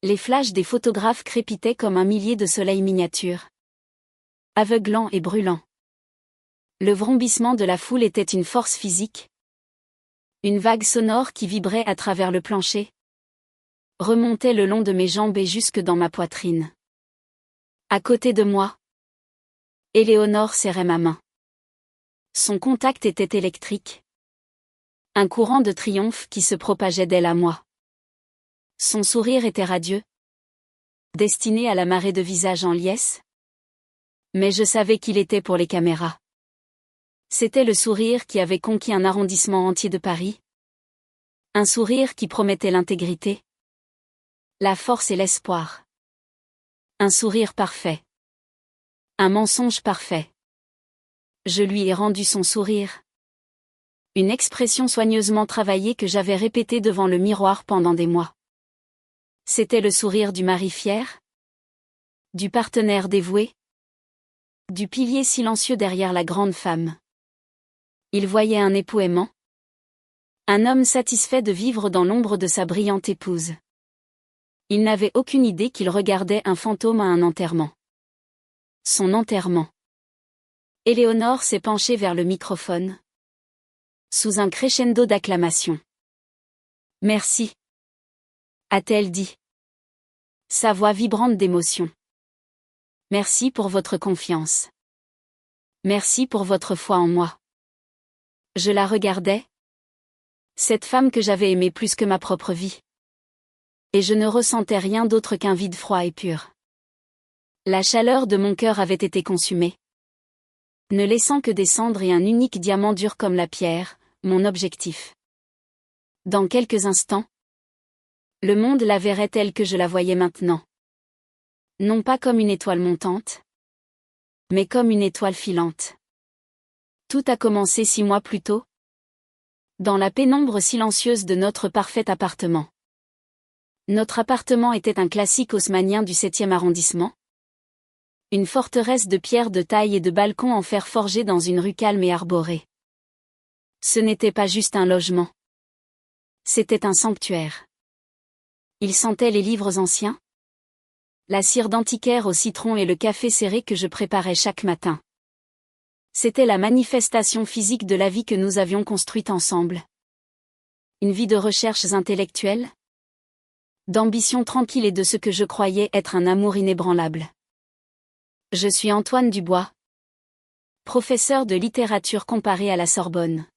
Les flashs des photographes crépitaient comme un millier de soleils miniatures. Aveuglant et brûlant. Le vrombissement de la foule était une force physique. Une vague sonore qui vibrait à travers le plancher. Remontait le long de mes jambes et jusque dans ma poitrine. À côté de moi, Éléonore serrait ma main. Son contact était électrique. Un courant de triomphe qui se propageait d'elle à moi. Son sourire était radieux. Destiné à la marée de visages en liesse. Mais je savais qu'il était pour les caméras. C'était le sourire qui avait conquis un arrondissement entier de Paris. Un sourire qui promettait l'intégrité. La force et l'espoir. Un sourire parfait. Un mensonge parfait. Je lui ai rendu son sourire. Une expression soigneusement travaillée que j'avais répétée devant le miroir pendant des mois. C'était le sourire du mari fier. Du partenaire dévoué. Du pilier silencieux derrière la grande femme. Il voyait un époux aimant. Un homme satisfait de vivre dans l'ombre de sa brillante épouse. Il n'avait aucune idée qu'il regardait un fantôme à un enterrement. Son enterrement. Éléonore s'est penchée vers le microphone. Sous un crescendo d'acclamations. Merci. A-t-elle dit. Sa voix vibrante d'émotion. Merci pour votre confiance. Merci pour votre foi en moi. Je la regardais. Cette femme que j'avais aimée plus que ma propre vie. Et je ne ressentais rien d'autre qu'un vide froid et pur. La chaleur de mon cœur avait été consumée. Ne laissant que des cendres et un unique diamant dur comme la pierre, mon objectif. Dans quelques instants, le monde la verrait telle que je la voyais maintenant. Non pas comme une étoile montante, mais comme une étoile filante. Tout a commencé 6 mois plus tôt. Dans la pénombre silencieuse de notre parfait appartement. Notre appartement était un classique haussmannien du 7e arrondissement. Une forteresse de pierre de taille et de balcons en fer forgé dans une rue calme et arborée. Ce n'était pas juste un logement. C'était un sanctuaire. Il sentait les livres anciens. La cire d'antiquaire au citron et le café serré que je préparais chaque matin. C'était la manifestation physique de la vie que nous avions construite ensemble. Une vie de recherches intellectuelles. D'ambition tranquille et de ce que je croyais être un amour inébranlable. Je suis Antoine Dubois. Professeur de littérature comparée à la Sorbonne.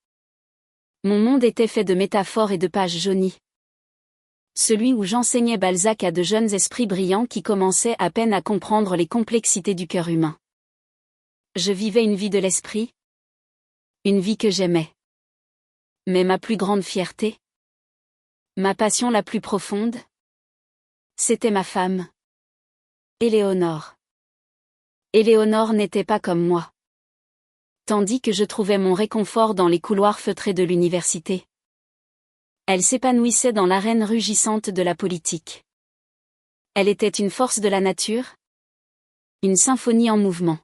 Mon monde était fait de métaphores et de pages jaunies. Celui où j'enseignais Balzac à de jeunes esprits brillants qui commençaient à peine à comprendre les complexités du cœur humain. Je vivais une vie de l'esprit. Une vie que j'aimais. Mais ma plus grande fierté, ma passion la plus profonde, c'était ma femme. Éléonore. Éléonore n'était pas comme moi. Tandis que je trouvais mon réconfort dans les couloirs feutrés de l'université. Elle s'épanouissait dans l'arène rugissante de la politique. Elle était une force de la nature. Une symphonie en mouvement.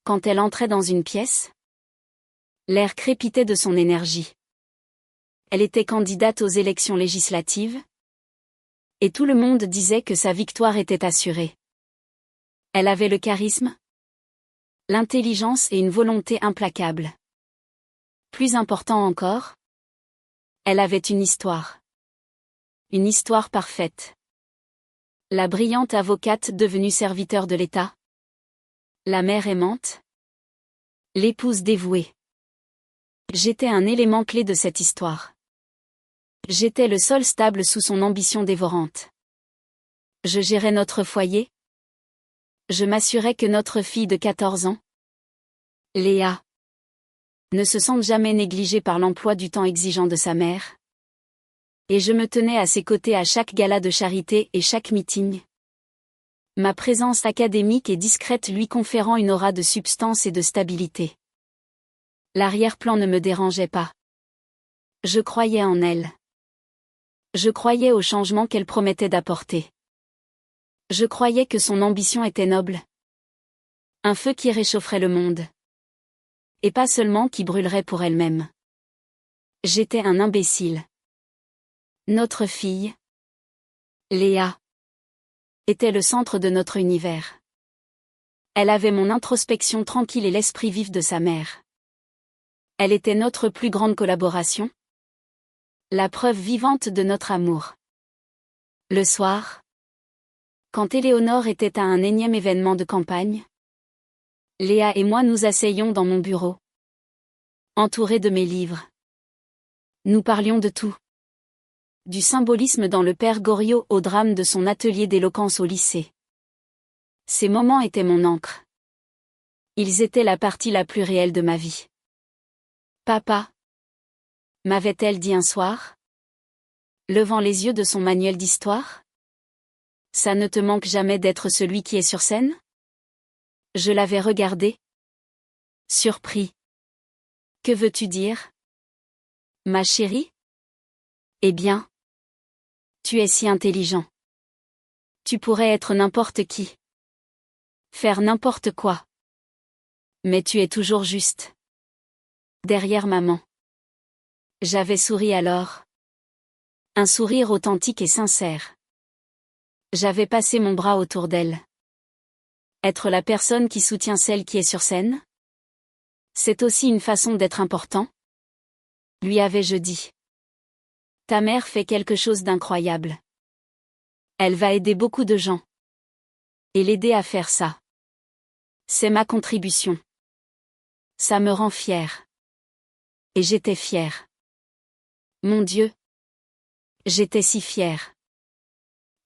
Quand elle entrait dans une pièce, l'air crépitait de son énergie. Elle était candidate aux élections législatives. Et tout le monde disait que sa victoire était assurée. Elle avait le charisme, l'intelligence et une volonté implacable. Plus important encore, elle avait une histoire. Une histoire parfaite. La brillante avocate devenue serviteur de l'État. La mère aimante. L'épouse dévouée. J'étais un élément clé de cette histoire. J'étais le sol stable sous son ambition dévorante. Je gérais notre foyer. Je m'assurais que notre fille de 14 ans, Léa, ne se sente jamais négligée par l'emploi du temps exigeant de sa mère. Et je me tenais à ses côtés à chaque gala de charité et chaque meeting. Ma présence académique et discrète lui conférant une aura de substance et de stabilité. L'arrière-plan ne me dérangeait pas. Je croyais en elle. Je croyais au changement qu'elle promettait d'apporter. Je croyais que son ambition était noble. Un feu qui réchaufferait le monde. Et pas seulement qui brûlerait pour elle-même. J'étais un imbécile. Notre fille, Léa, était le centre de notre univers. Elle avait mon introspection tranquille et l'esprit vif de sa mère. Elle était notre plus grande collaboration. La preuve vivante de notre amour. Le soir, quand Éléonore était à un énième événement de campagne, Léa et moi nous asseyions dans mon bureau, entourés de mes livres. Nous parlions de tout. Du symbolisme dans le père Goriot au drame de son atelier d'éloquence au lycée. Ces moments étaient mon encre. Ils étaient la partie la plus réelle de ma vie. Papa, m'avait-elle dit un soir, levant les yeux de son manuel d'histoire. Ça ne te manque jamais d'être celui qui est sur scène? Je l'avais regardé. Surpris. Que veux-tu dire? Ma chérie? Eh bien, tu es si intelligent. Tu pourrais être n'importe qui. Faire n'importe quoi. Mais tu es toujours juste. Derrière maman. J'avais souri alors. Un sourire authentique et sincère. J'avais passé mon bras autour d'elle. Être la personne qui soutient celle qui est sur scène? C'est aussi une façon d'être important? Lui avais-je dit. Ta mère fait quelque chose d'incroyable. Elle va aider beaucoup de gens. Et l'aider à faire ça. C'est ma contribution. Ça me rend fière. Et j'étais fière. Mon Dieu. J'étais si fière.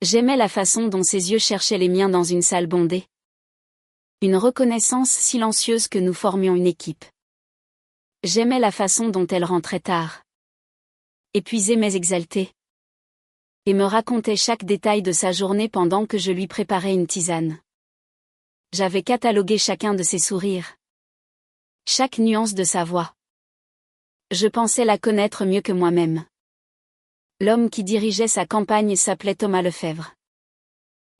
J'aimais la façon dont ses yeux cherchaient les miens dans une salle bondée. Une reconnaissance silencieuse que nous formions une équipe. J'aimais la façon dont elle rentrait tard. Épuisée mais exaltée. Et me racontait chaque détail de sa journée pendant que je lui préparais une tisane. J'avais catalogué chacun de ses sourires. Chaque nuance de sa voix. Je pensais la connaître mieux que moi-même. L'homme qui dirigeait sa campagne s'appelait Thomas Lefebvre.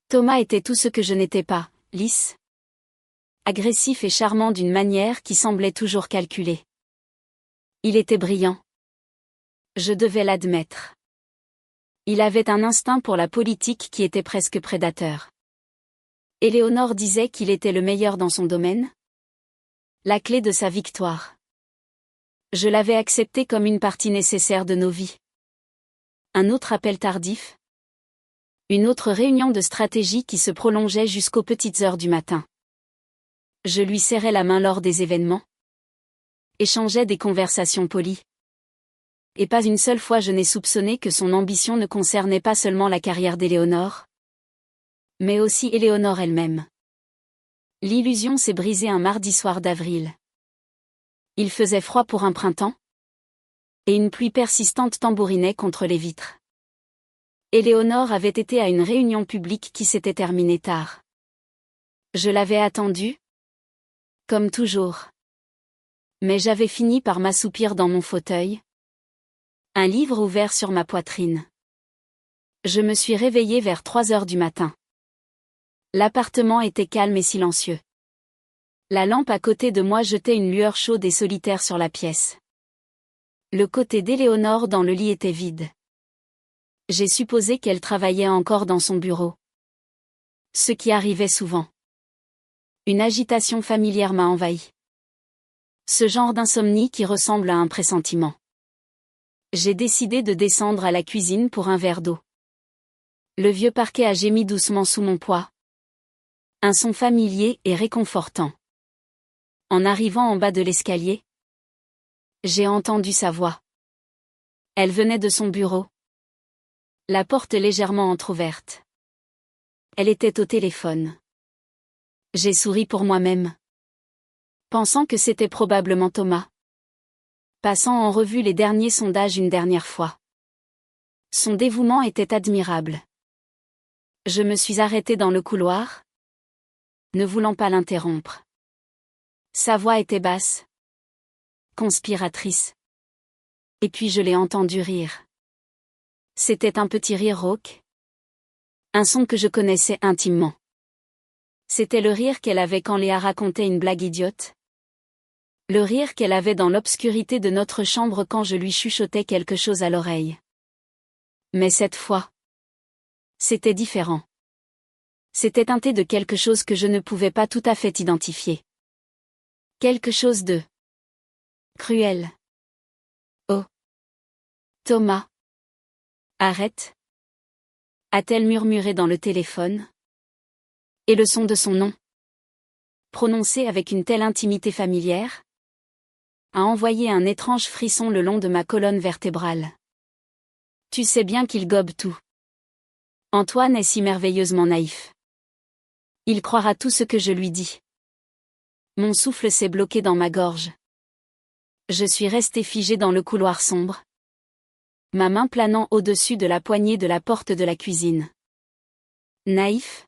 Thomas était tout ce que je n'étais pas, lisse. Agressif et charmant d'une manière qui semblait toujours calculée. Il était brillant. Je devais l'admettre. Il avait un instinct pour la politique qui était presque prédateur. Éléonore disait qu'il était le meilleur dans son domaine. La clé de sa victoire. Je l'avais accepté comme une partie nécessaire de nos vies. Un autre appel tardif. Une autre réunion de stratégie qui se prolongeait jusqu'aux petites heures du matin. Je lui serrais la main lors des événements. Échangeais des conversations polies. Et pas une seule fois je n'ai soupçonné que son ambition ne concernait pas seulement la carrière d'Éléonore, mais aussi Éléonore elle-même. L'illusion s'est brisée un mardi soir d'avril. Il faisait froid pour un printemps, et une pluie persistante tambourinait contre les vitres. Éléonore avait été à une réunion publique qui s'était terminée tard. Je l'avais attendue, comme toujours. Mais j'avais fini par m'assoupir dans mon fauteuil. Un livre ouvert sur ma poitrine. Je me suis réveillée vers 3 heures du matin. L'appartement était calme et silencieux. La lampe à côté de moi jetait une lueur chaude et solitaire sur la pièce. Le côté d'Éléonore dans le lit était vide. J'ai supposé qu'elle travaillait encore dans son bureau. Ce qui arrivait souvent. Une agitation familière m'a envahi. Ce genre d'insomnie qui ressemble à un pressentiment. J'ai décidé de descendre à la cuisine pour un verre d'eau. Le vieux parquet a gémi doucement sous mon poids. Un son familier et réconfortant. En arrivant en bas de l'escalier, j'ai entendu sa voix. Elle venait de son bureau. La porte légèrement entr'ouverte. Elle était au téléphone. J'ai souri pour moi-même. Pensant que c'était probablement Thomas. Passant en revue les derniers sondages une dernière fois. Son dévouement était admirable. Je me suis arrêtée dans le couloir, ne voulant pas l'interrompre. Sa voix était basse, conspiratrice. Et puis je l'ai entendu rire. C'était un petit rire rauque. Un son que je connaissais intimement. C'était le rire qu'elle avait quand Léa racontait une blague idiote. Le rire qu'elle avait dans l'obscurité de notre chambre quand je lui chuchotais quelque chose à l'oreille. Mais cette fois, c'était différent. C'était teinté de quelque chose que je ne pouvais pas tout à fait identifier. Quelque chose de cruel. Oh. Thomas. Arrête. A-t-elle murmuré dans le téléphone? Et le son de son nom, prononcé avec une telle intimité familière, a envoyé un étrange frisson le long de ma colonne vertébrale. Tu sais bien qu'il gobe tout. Antoine est si merveilleusement naïf. Il croira tout ce que je lui dis. Mon souffle s'est bloqué dans ma gorge. Je suis resté figé dans le couloir sombre, ma main planant au-dessus de la poignée de la porte de la cuisine. Naïf?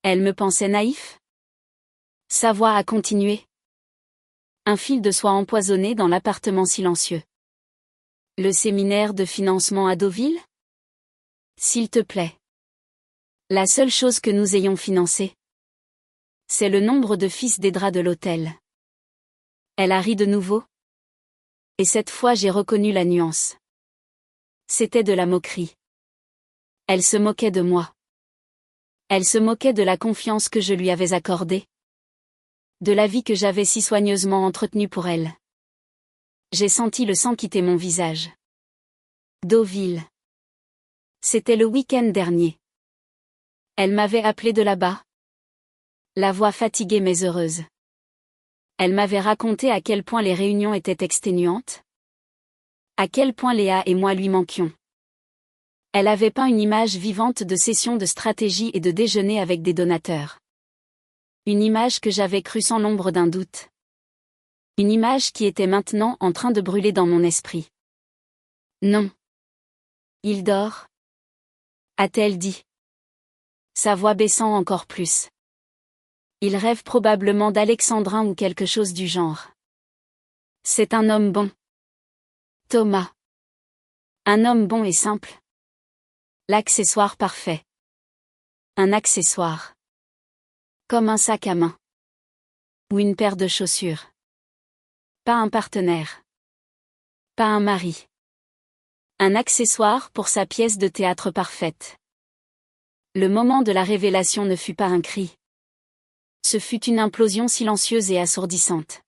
Elle me pensait naïf? Sa voix a continué. Un fil de soie empoisonné dans l'appartement silencieux. Le séminaire de financement à Deauville? S'il te plaît. La seule chose que nous ayons financée, c'est le nombre de fils des draps de l'hôtel. Elle a ri de nouveau. Et cette fois j'ai reconnu la nuance. C'était de la moquerie. Elle se moquait de moi. Elle se moquait de la confiance que je lui avais accordée. De la vie que j'avais si soigneusement entretenue pour elle. J'ai senti le sang quitter mon visage. Deauville. C'était le week-end dernier. Elle m'avait appelé de là-bas. La voix fatiguée mais heureuse. Elle m'avait raconté à quel point les réunions étaient exténuantes. À quel point Léa et moi lui manquions. Elle avait peint une image vivante de sessions de stratégie et de déjeuner avec des donateurs. Une image que j'avais crue sans l'ombre d'un doute. Une image qui était maintenant en train de brûler dans mon esprit. Non. Il dort? A-t-elle dit. Sa voix baissant encore plus. Il rêve probablement d'Alexandrin ou quelque chose du genre. C'est un homme bon. Thomas. Un homme bon et simple. L'accessoire parfait. Un accessoire. Comme un sac à main. Ou une paire de chaussures. Pas un partenaire. Pas un mari. Un accessoire pour sa pièce de théâtre parfaite. Le moment de la révélation ne fut pas un cri. Ce fut une implosion silencieuse et assourdissante.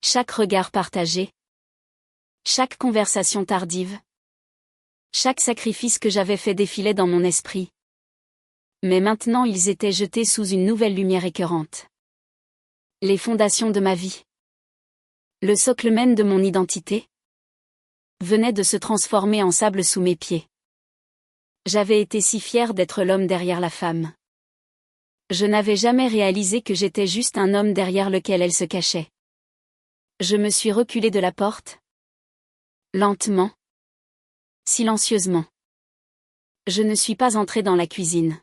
Chaque regard partagé. Chaque conversation tardive. Chaque sacrifice que j'avais fait défilait dans mon esprit. Mais maintenant ils étaient jetés sous une nouvelle lumière écœurante. Les fondations de ma vie. Le socle même de mon identité. Venaient de se transformer en sable sous mes pieds. J'avais été si fière d'être l'homme derrière la femme. Je n'avais jamais réalisé que j'étais juste un homme derrière lequel elle se cachait. Je me suis reculé de la porte. Lentement. Silencieusement. Je ne suis pas entré dans la cuisine.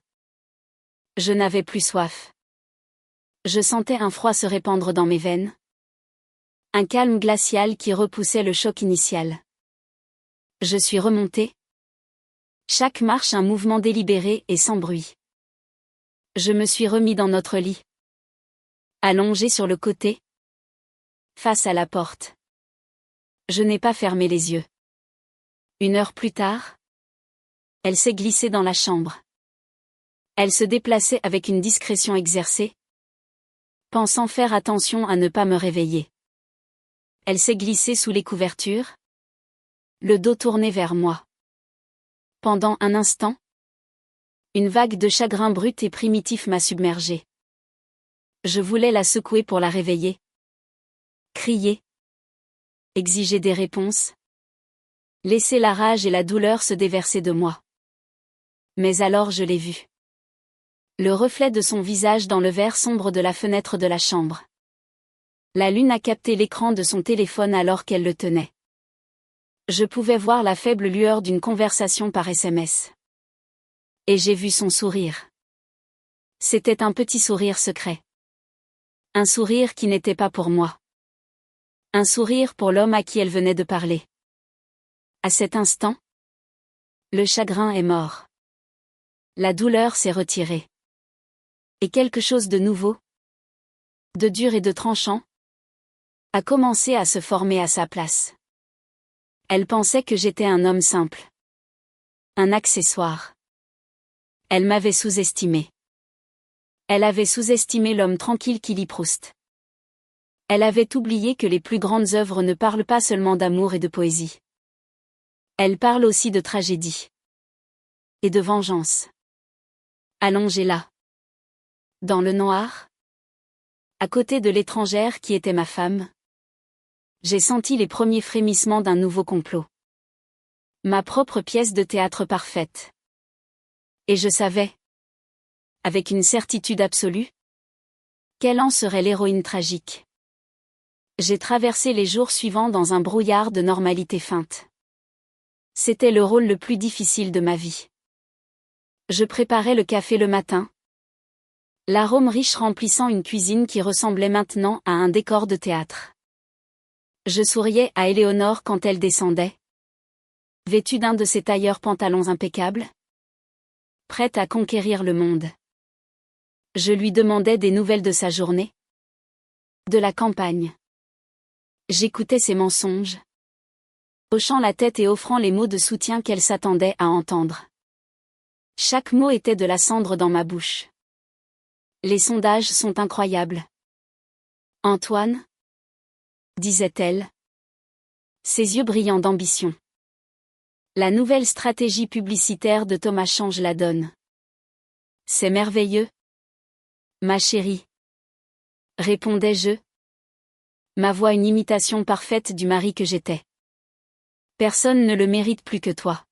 Je n'avais plus soif. Je sentais un froid se répandre dans mes veines. Un calme glacial qui repoussait le choc initial. Je suis remonté. Chaque marche un mouvement délibéré et sans bruit. Je me suis remis dans notre lit. Allongé sur le côté. Face à la porte. Je n'ai pas fermé les yeux. 1 heure plus tard. Elle s'est glissée dans la chambre. Elle se déplaçait avec une discrétion exercée. Pensant faire attention à ne pas me réveiller. Elle s'est glissée sous les couvertures. Le dos tourné vers moi. Pendant un instant. Une vague de chagrin brut et primitif m'a submergée. Je voulais la secouer pour la réveiller. Crier. Exiger des réponses. Laisser la rage et la douleur se déverser de moi. Mais alors je l'ai vue. Le reflet de son visage dans le verre sombre de la fenêtre de la chambre. La lune a capté l'écran de son téléphone alors qu'elle le tenait. Je pouvais voir la faible lueur d'une conversation par SMS. Et j'ai vu son sourire. C'était un petit sourire secret. Un sourire qui n'était pas pour moi. Un sourire pour l'homme à qui elle venait de parler. À cet instant, le chagrin est mort. La douleur s'est retirée. Et quelque chose de nouveau, de dur et de tranchant, a commencé à se former à sa place. Elle pensait que j'étais un homme simple. Un accessoire. Elle m'avait sous-estimé. Elle avait sous-estimé l'homme tranquille qui lit Proust. Elle avait oublié que les plus grandes œuvres ne parlent pas seulement d'amour et de poésie. Elles parlent aussi de tragédie. Et de vengeance. Allongée là. Dans le noir. À côté de l'étrangère qui était ma femme. J'ai senti les premiers frémissements d'un nouveau complot. Ma propre pièce de théâtre parfaite. Et je savais, avec une certitude absolue, quelle en serait l'héroïne tragique. J'ai traversé les jours suivants dans un brouillard de normalité feinte. C'était le rôle le plus difficile de ma vie. Je préparais le café le matin. L'arôme riche remplissant une cuisine qui ressemblait maintenant à un décor de théâtre. Je souriais à Éléonore quand elle descendait. Vêtue d'un de ses tailleurs pantalons impeccables. Prête à conquérir le monde. Je lui demandais des nouvelles de sa journée. De la campagne. J'écoutais ses mensonges. Hochant la tête et offrant les mots de soutien qu'elle s'attendait à entendre. Chaque mot était de la cendre dans ma bouche. Les sondages sont incroyables. Antoine, disait-elle. Ses yeux brillants d'ambition. La nouvelle stratégie publicitaire de Thomas change la donne. C'est merveilleux. Ma chérie. Répondais-je. Ma voix une imitation parfaite du mari que j'étais. Personne ne le mérite plus que toi.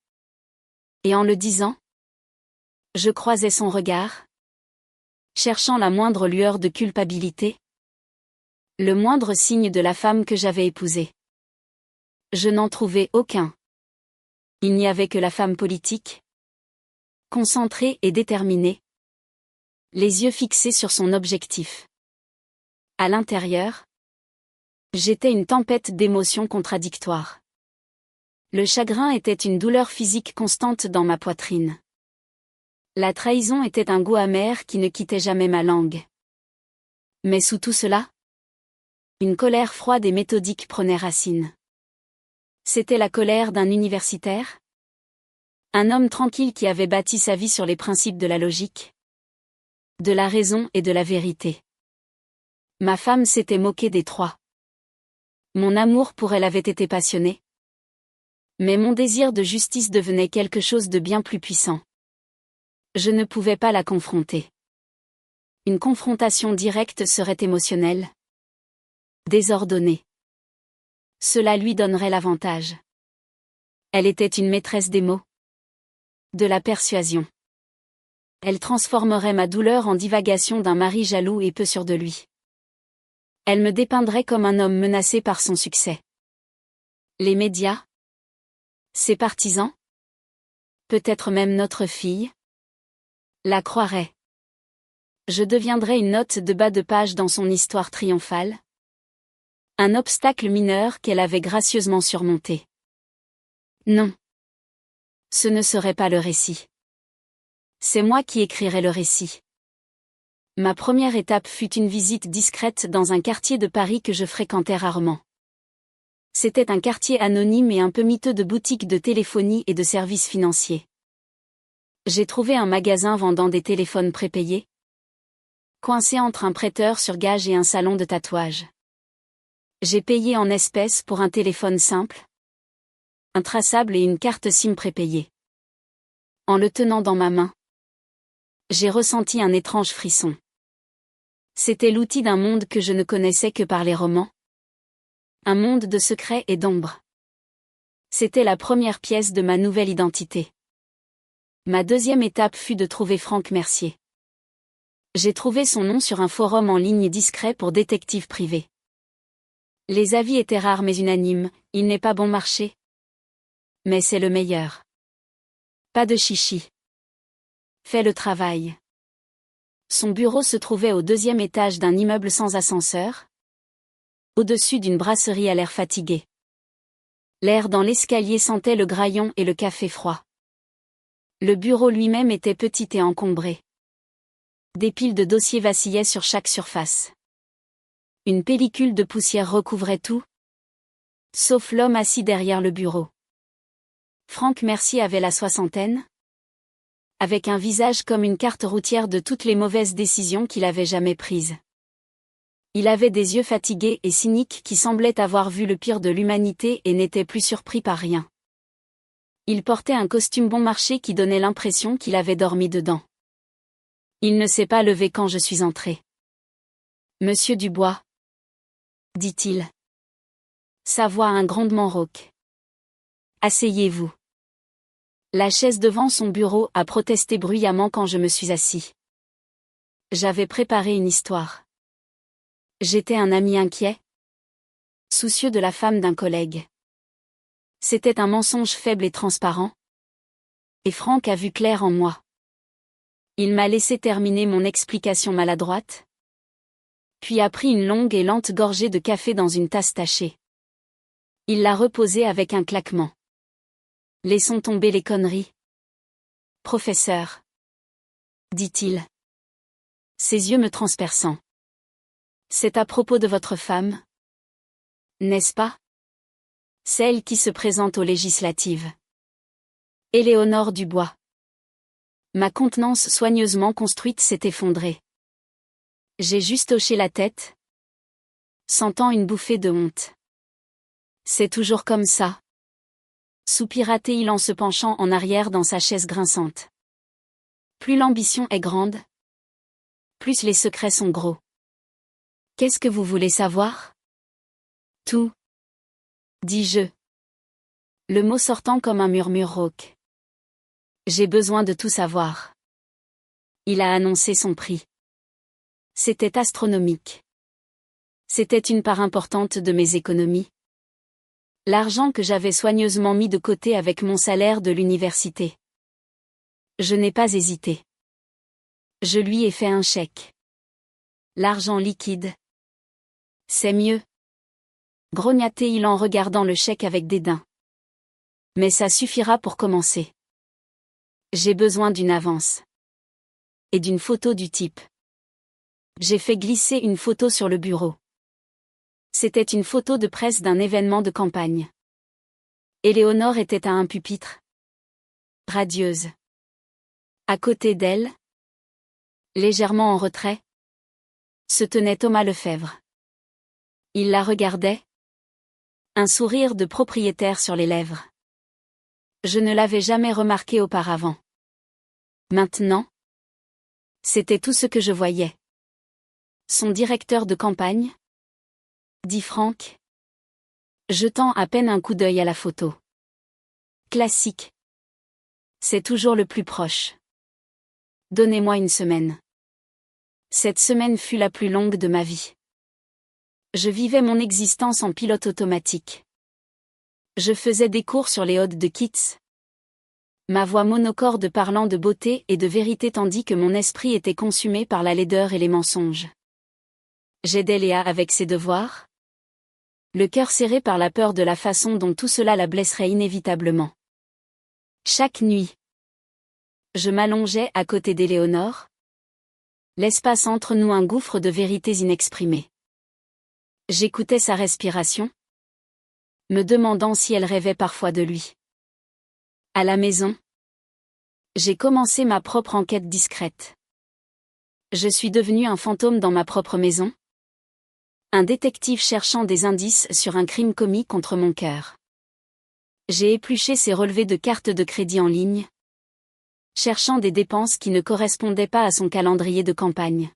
Et en le disant, je croisais son regard, cherchant la moindre lueur de culpabilité, le moindre signe de la femme que j'avais épousée. Je n'en trouvais aucun. Il n'y avait que la femme politique, concentrée et déterminée, les yeux fixés sur son objectif. À l'intérieur, j'étais une tempête d'émotions contradictoires. Le chagrin était une douleur physique constante dans ma poitrine. La trahison était un goût amer qui ne quittait jamais ma langue. Mais sous tout cela, une colère froide et méthodique prenait racine. C'était la colère d'un universitaire? Un homme tranquille qui avait bâti sa vie sur les principes de la logique, de la raison et de la vérité. Ma femme s'était moquée des trois. Mon amour pour elle avait été passionné. Mais mon désir de justice devenait quelque chose de bien plus puissant. Je ne pouvais pas la confronter. Une confrontation directe serait émotionnelle, désordonnée. Cela lui donnerait l'avantage. Elle était une maîtresse des mots, de la persuasion. Elle transformerait ma douleur en divagation d'un mari jaloux et peu sûr de lui. Elle me dépeindrait comme un homme menacé par son succès. Les médias, ses partisans, peut-être même notre fille, la croiraient. Je deviendrais une note de bas de page dans son histoire triomphale. Un obstacle mineur qu'elle avait gracieusement surmonté. Non. Ce ne serait pas le récit. C'est moi qui écrirais le récit. Ma première étape fut une visite discrète dans un quartier de Paris que je fréquentais rarement. C'était un quartier anonyme et un peu miteux de boutiques de téléphonie et de services financiers. J'ai trouvé un magasin vendant des téléphones prépayés, coincé entre un prêteur sur gage et un salon de tatouage. J'ai payé en espèces pour un téléphone simple, intraçable et une carte SIM prépayée. En le tenant dans ma main, j'ai ressenti un étrange frisson. C'était l'outil d'un monde que je ne connaissais que par les romans. Un monde de secrets et d'ombres. C'était la première pièce de ma nouvelle identité. Ma deuxième étape fut de trouver Franck Mercier. J'ai trouvé son nom sur un forum en ligne discret pour détectives privés. Les avis étaient rares mais unanimes, il n'est pas bon marché. Mais c'est le meilleur. Pas de chichi. Fais le travail. Son bureau se trouvait au 2e étage d'un immeuble sans ascenseur, au-dessus d'une brasserie à l'air fatigué. L'air dans l'escalier sentait le graillon et le café froid. Le bureau lui-même était petit et encombré. Des piles de dossiers vacillaient sur chaque surface. Une pellicule de poussière recouvrait tout, sauf l'homme assis derrière le bureau. Franck Mercier avait la soixantaine. avec un visage comme une carte routière de toutes les mauvaises décisions qu'il avait jamais prises. Il avait des yeux fatigués et cyniques qui semblaient avoir vu le pire de l'humanité et n'étaient plus surpris par rien. Il portait un costume bon marché qui donnait l'impression qu'il avait dormi dedans. Il ne s'est pas levé quand je suis entré. Monsieur Dubois, dit-il. Sa voix un grondement rauque. Asseyez-vous. La chaise devant son bureau a protesté bruyamment quand je me suis assis. J'avais préparé une histoire. J'étais un ami inquiet, soucieux de la femme d'un collègue. C'était un mensonge faible et transparent. Et Franck a vu clair en moi. Il m'a laissé terminer mon explication maladroite, puis a pris une longue et lente gorgée de café dans une tasse tachée. Il l'a reposée avec un claquement. Laissons tomber les conneries. Professeur, dit-il, ses yeux me transperçant. C'est à propos de votre femme, n'est-ce pas? Celle qui se présente aux législatives. Éléonore Dubois. Ma contenance soigneusement construite s'est effondrée. J'ai juste hoché la tête, sentant une bouffée de honte. C'est toujours comme ça, soupira-t-il en se penchant en arrière dans sa chaise grinçante. Plus l'ambition est grande, plus les secrets sont gros. Qu'est-ce que vous voulez savoir? Tout, dis-je, le mot sortant comme un murmure rauque. J'ai besoin de tout savoir. Il a annoncé son prix. C'était astronomique. C'était une part importante de mes économies. L'argent que j'avais soigneusement mis de côté avec mon salaire de l'université. Je n'ai pas hésité. Je lui ai fait un chèque. L'argent liquide. C'est mieux. Grogna-t-il en regardant le chèque avec dédain. Mais ça suffira pour commencer. J'ai besoin d'une avance. Et d'une photo du type. J'ai fait glisser une photo sur le bureau. C'était une photo de presse d'un événement de campagne. Éléonore était à un pupitre. Radieuse. À côté d'elle, légèrement en retrait, se tenait Thomas Lefebvre. Il la regardait. Un sourire de propriétaire sur les lèvres. Je ne l'avais jamais remarqué auparavant. Maintenant, c'était tout ce que je voyais. Son directeur de campagne, dit Franck, jetant à peine un coup d'œil à la photo. Classique. C'est toujours le plus proche. Donnez-moi une semaine. Cette semaine fut la plus longue de ma vie. Je vivais mon existence en pilote automatique. Je faisais des cours sur les odes de Keats. Ma voix monocorde parlant de beauté et de vérité tandis que mon esprit était consumé par la laideur et les mensonges. J'aidais Léa avec ses devoirs. Le cœur serré par la peur de la façon dont tout cela la blesserait inévitablement. Chaque nuit, je m'allongeais à côté d'Éléonore. L'espace entre nous un gouffre de vérités inexprimées. J'écoutais sa respiration, me demandant si elle rêvait parfois de lui. À la maison, j'ai commencé ma propre enquête discrète. Je suis devenu un fantôme dans ma propre maison. Un détective cherchant des indices sur un crime commis contre mon cœur. J'ai épluché ses relevés de cartes de crédit en ligne, cherchant des dépenses qui ne correspondaient pas à son calendrier de campagne.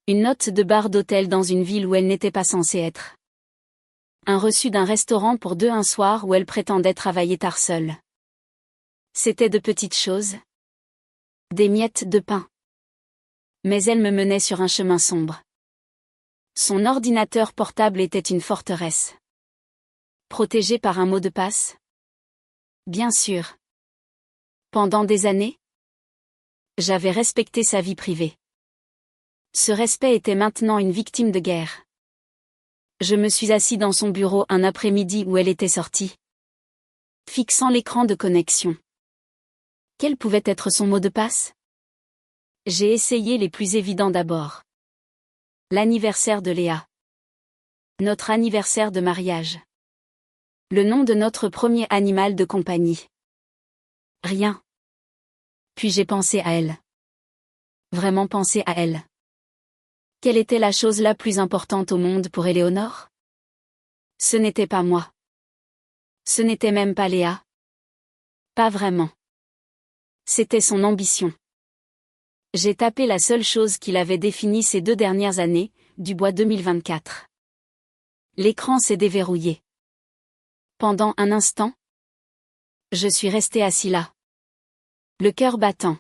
Une note de bar d'hôtel dans une ville où elle n'était pas censée être. Un reçu d'un restaurant pour deux un soir où elle prétendait travailler tard seule. C'était de petites choses. Des miettes de pain. Mais elle me menait sur un chemin sombre. Son ordinateur portable était une forteresse. Protégé par un mot de passe? Bien sûr. Pendant des années, j'avais respecté sa vie privée. Ce respect était maintenant une victime de guerre. Je me suis assis dans son bureau un après-midi où elle était sortie, fixant l'écran de connexion. Quel pouvait être son mot de passe? J'ai essayé les plus évidents d'abord. L'anniversaire de Léa. Notre anniversaire de mariage. Le nom de notre premier animal de compagnie. Rien. Puis j'ai pensé à elle. Vraiment pensé à elle. Quelle était la chose la plus importante au monde pour Éléonore? Ce n'était pas moi. Ce n'était même pas Léa. Pas vraiment. C'était son ambition. J'ai tapé la seule chose qu'il avait définie ces 2 dernières années, Dubois 2024. L'écran s'est déverrouillé. Pendant un instant, je suis resté assis là. Le cœur battant.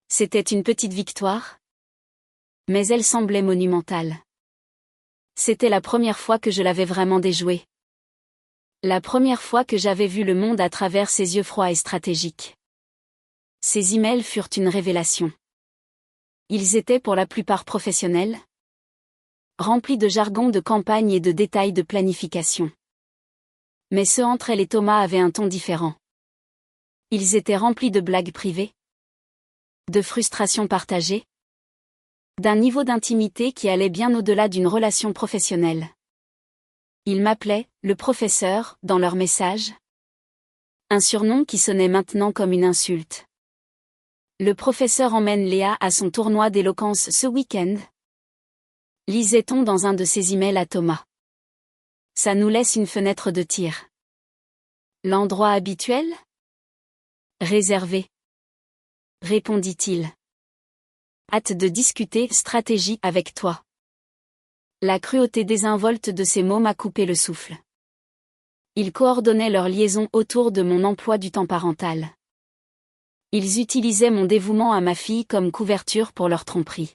C'était une petite victoire, mais elle semblait monumentale. C'était la première fois que je l'avais vraiment déjoué. La première fois que j'avais vu le monde à travers ses yeux froids et stratégiques. Ces emails furent une révélation. Ils étaient pour la plupart professionnels, remplis de jargon de campagne et de détails de planification. Mais ceux entre elle et Thomas avaient un ton différent. Ils étaient remplis de blagues privées, de frustrations partagées, d'un niveau d'intimité qui allait bien au-delà d'une relation professionnelle. Ils m'appelaient « le professeur » dans leurs messages. Un surnom qui sonnait maintenant comme une insulte. Le professeur emmène Léa à son tournoi d'éloquence ce week-end. Lisait-on dans un de ses emails à Thomas. Ça nous laisse une fenêtre de tir. L'endroit habituel? Réservé. Répondit-il. Hâte de discuter stratégie avec toi. La cruauté désinvolte de ces mots m'a coupé le souffle. Ils coordonnaient leur liaison autour de mon emploi du temps parental. Ils utilisaient mon dévouement à ma fille comme couverture pour leur tromperie.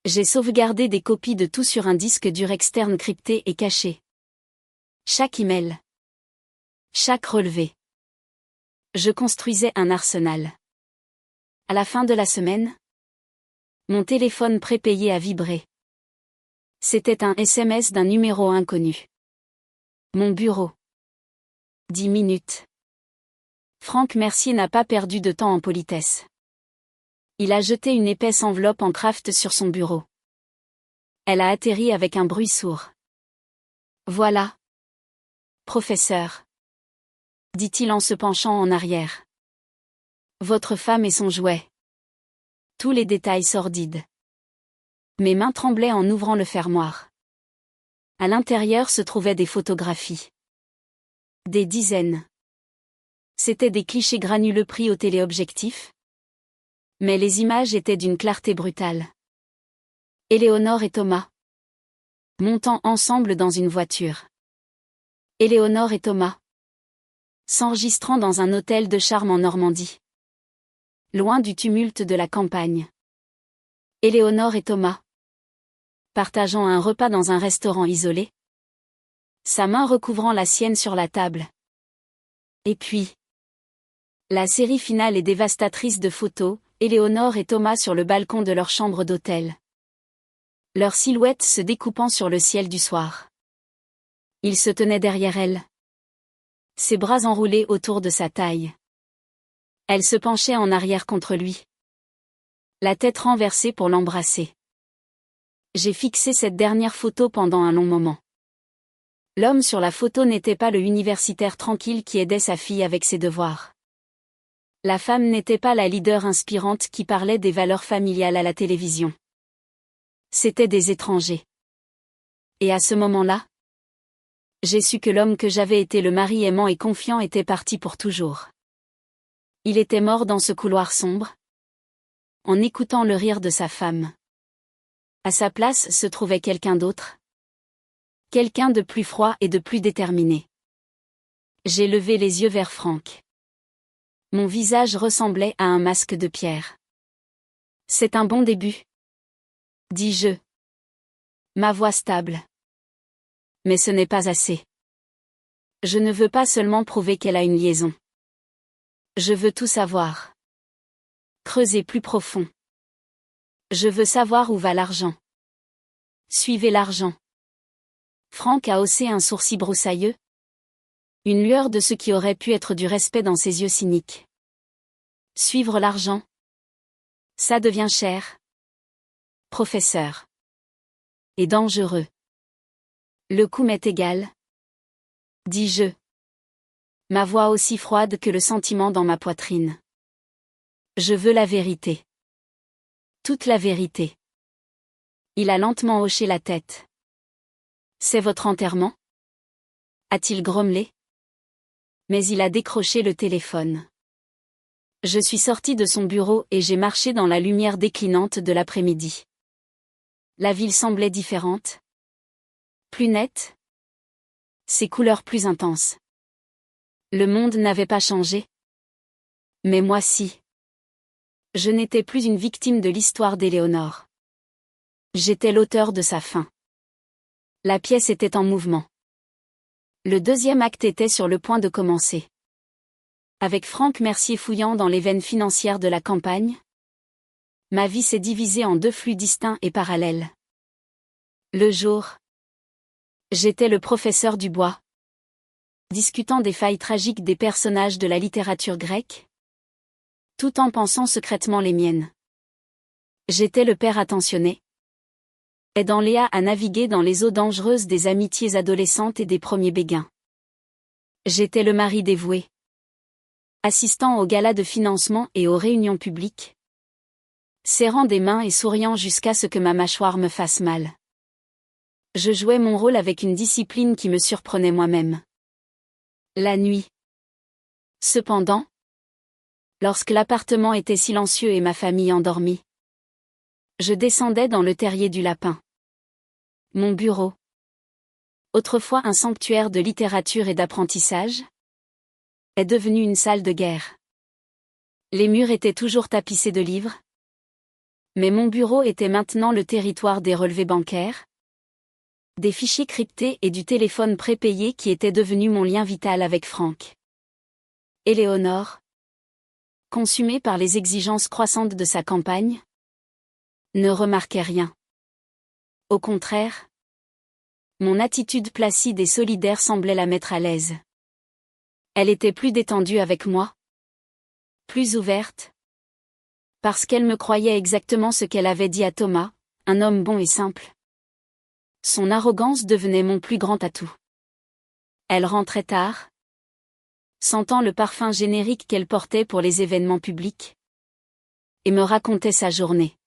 J'ai sauvegardé des copies de tout sur un disque dur externe crypté et caché. Chaque email. Chaque relevé. Je construisais un arsenal. À la fin de la semaine, mon téléphone prépayé a vibré. C'était un SMS d'un numéro inconnu. Mon bureau. 10 minutes. Franck Mercier n'a pas perdu de temps en politesse. Il a jeté une épaisse enveloppe en craft sur son bureau. Elle a atterri avec un bruit sourd. Voilà. Professeur. Dit-il en se penchant en arrière. Votre femme et son jouet. Tous les détails sordides. Mes mains tremblaient en ouvrant le fermoir. À l'intérieur se trouvaient des photographies. Des dizaines. C'étaient des clichés granuleux pris au téléobjectif. Mais les images étaient d'une clarté brutale. Éléonore et Thomas. Montant ensemble dans une voiture. Éléonore et Thomas. S'enregistrant dans un hôtel de charme en Normandie. Loin du tumulte de la campagne. Éléonore et Thomas. Partageant un repas dans un restaurant isolé. Sa main recouvrant la sienne sur la table. Et puis. La série finale est dévastatrice de photos, Éléonore et Thomas sur le balcon de leur chambre d'hôtel. Leurs silhouettes se découpant sur le ciel du soir. Il se tenait derrière elle. Ses bras enroulés autour de sa taille. Elle se penchait en arrière contre lui. La tête renversée pour l'embrasser. J'ai fixé cette dernière photo pendant un long moment. L'homme sur la photo n'était pas le universitaire tranquille qui aidait sa fille avec ses devoirs. La femme n'était pas la leader inspirante qui parlait des valeurs familiales à la télévision. C'étaient des étrangers. Et à ce moment-là, j'ai su que l'homme que j'avais été le mari aimant et confiant était parti pour toujours. Il était mort dans ce couloir sombre, en écoutant le rire de sa femme. À sa place se trouvait quelqu'un d'autre. Quelqu'un de plus froid et de plus déterminé. J'ai levé les yeux vers Franck. Mon visage ressemblait à un masque de pierre. C'est un bon début. Dis-je. Ma voix stable. Mais ce n'est pas assez. Je ne veux pas seulement prouver qu'elle a une liaison. Je veux tout savoir. Creuser plus profond. Je veux savoir où va l'argent. Suivez l'argent. Franck a haussé un sourcil broussailleux. Une lueur de ce qui aurait pu être du respect dans ses yeux cyniques. Suivre l'argent. Ça devient cher. Professeur. Et dangereux. Le coût m'est égal. Dis-je. Ma voix aussi froide que le sentiment dans ma poitrine. Je veux la vérité. Toute la vérité. Il a lentement hoché la tête. C'est votre enterrement? A-t-il grommelé? Mais il a décroché le téléphone. Je suis sorti de son bureau et j'ai marché dans la lumière déclinante de l'après-midi. La ville semblait différente. Plus nette. Ses couleurs plus intenses. Le monde n'avait pas changé. Mais moi si. Je n'étais plus une victime de l'histoire d'Éléonore. J'étais l'auteur de sa fin. La pièce était en mouvement. Le deuxième acte était sur le point de commencer. Avec Franck Mercier fouillant dans les veines financières de la campagne, ma vie s'est divisée en deux flux distincts et parallèles. Le jour, j'étais le professeur Dubois, discutant des failles tragiques des personnages de la littérature grecque, tout en pensant secrètement les miennes. J'étais le père attentionné, aidant Léa à naviguer dans les eaux dangereuses des amitiés adolescentes et des premiers béguins. J'étais le mari dévoué, assistant aux galas de financement et aux réunions publiques, serrant des mains et souriant jusqu'à ce que ma mâchoire me fasse mal. Je jouais mon rôle avec une discipline qui me surprenait moi-même. La nuit. Cependant, lorsque l'appartement était silencieux et ma famille endormie, je descendais dans le terrier du Lapin. Mon bureau, autrefois un sanctuaire de littérature et d'apprentissage, est devenu une salle de guerre. Les murs étaient toujours tapissés de livres, mais mon bureau était maintenant le territoire des relevés bancaires, des fichiers cryptés et du téléphone prépayé qui était devenu mon lien vital avec Franck. Éléonore, consumée par les exigences croissantes de sa campagne, ne remarquait rien. Au contraire, mon attitude placide et solidaire semblait la mettre à l'aise. Elle était plus détendue avec moi, plus ouverte, parce qu'elle me croyait exactement ce qu'elle avait dit à Thomas, un homme bon et simple. Son arrogance devenait mon plus grand atout. Elle rentrait tard, sentant le parfum générique qu'elle portait pour les événements publics, et me racontait sa journée.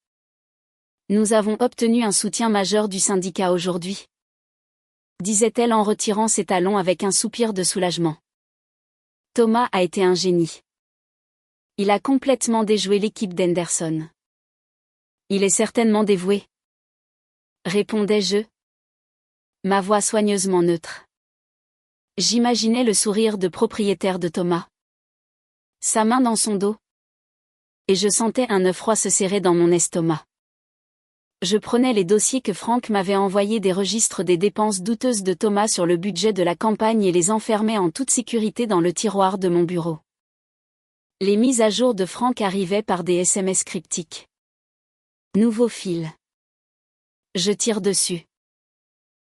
Nous avons obtenu un soutien majeur du syndicat aujourd'hui, disait-elle en retirant ses talons avec un soupir de soulagement. Thomas a été un génie. Il a complètement déjoué l'équipe d'Henderson. Il est certainement dévoué, répondais-je, ma voix soigneusement neutre. J'imaginais le sourire de propriétaire de Thomas, sa main dans son dos, et je sentais un œuf froid se serrer dans mon estomac. Je prenais les dossiers que Franck m'avait envoyés des registres des dépenses douteuses de Thomas sur le budget de la campagne et les enfermais en toute sécurité dans le tiroir de mon bureau. Les mises à jour de Franck arrivaient par des SMS cryptiques. Nouveau fil. Je tire dessus.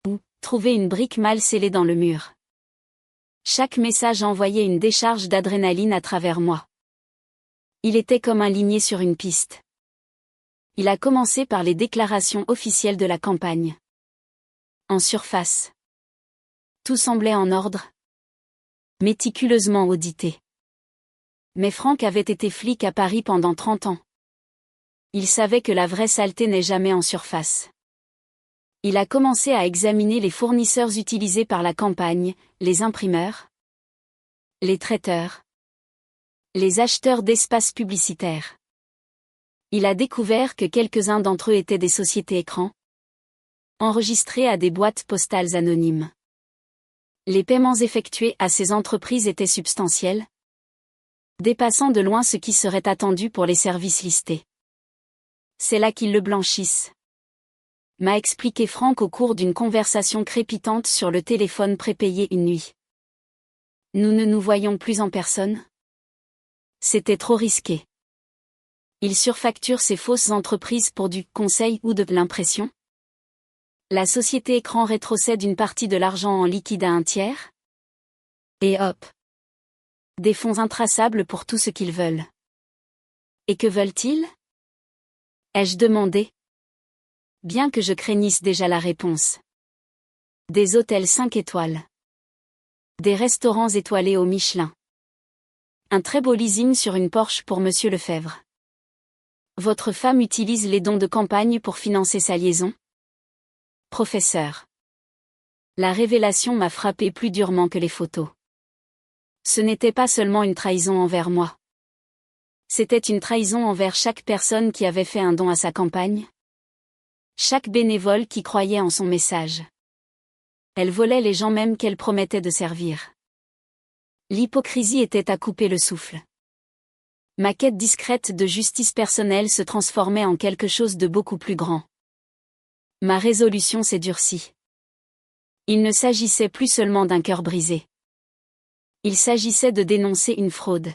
Ou, trouver une brique mal scellée dans le mur. Chaque message envoyait une décharge d'adrénaline à travers moi. Il était comme un ligné sur une piste. Il a commencé par les déclarations officielles de la campagne. En surface, tout semblait en ordre, méticuleusement audité. Mais Franck avait été flic à Paris pendant 30 ans. Il savait que la vraie saleté n'est jamais en surface. Il a commencé à examiner les fournisseurs utilisés par la campagne, les imprimeurs, les traiteurs, les acheteurs d'espaces publicitaires. Il a découvert que quelques-uns d'entre eux étaient des sociétés écrans, enregistrées à des boîtes postales anonymes. Les paiements effectués à ces entreprises étaient substantiels, dépassant de loin ce qui serait attendu pour les services listés. C'est là qu'ils le blanchissent, m'a expliqué Franck au cours d'une conversation crépitante sur le téléphone prépayé une nuit. Nous ne nous voyions plus en personne. C'était trop risqué. Il surfacture ces fausses entreprises pour du conseil ou de l'impression. La société écran rétrocède une partie de l'argent en liquide à un tiers. Et hop. Des fonds intraçables pour tout ce qu'ils veulent. Et que veulent-ils? Ai-je demandé. Bien que je craignisse déjà la réponse. Des hôtels 5 étoiles. Des restaurants étoilés au Michelin. Un très beau leasing sur une Porsche pour Monsieur Lefebvre. Votre femme utilise les dons de campagne pour financer sa liaison? Professeur. La révélation m'a frappé plus durement que les photos. Ce n'était pas seulement une trahison envers moi. C'était une trahison envers chaque personne qui avait fait un don à sa campagne. Chaque bénévole qui croyait en son message. Elle volait les gens même qu'elle promettait de servir. L'hypocrisie était à couper le souffle. Ma quête discrète de justice personnelle se transformait en quelque chose de beaucoup plus grand. Ma résolution s'est durcie. Il ne s'agissait plus seulement d'un cœur brisé. Il s'agissait de dénoncer une fraude.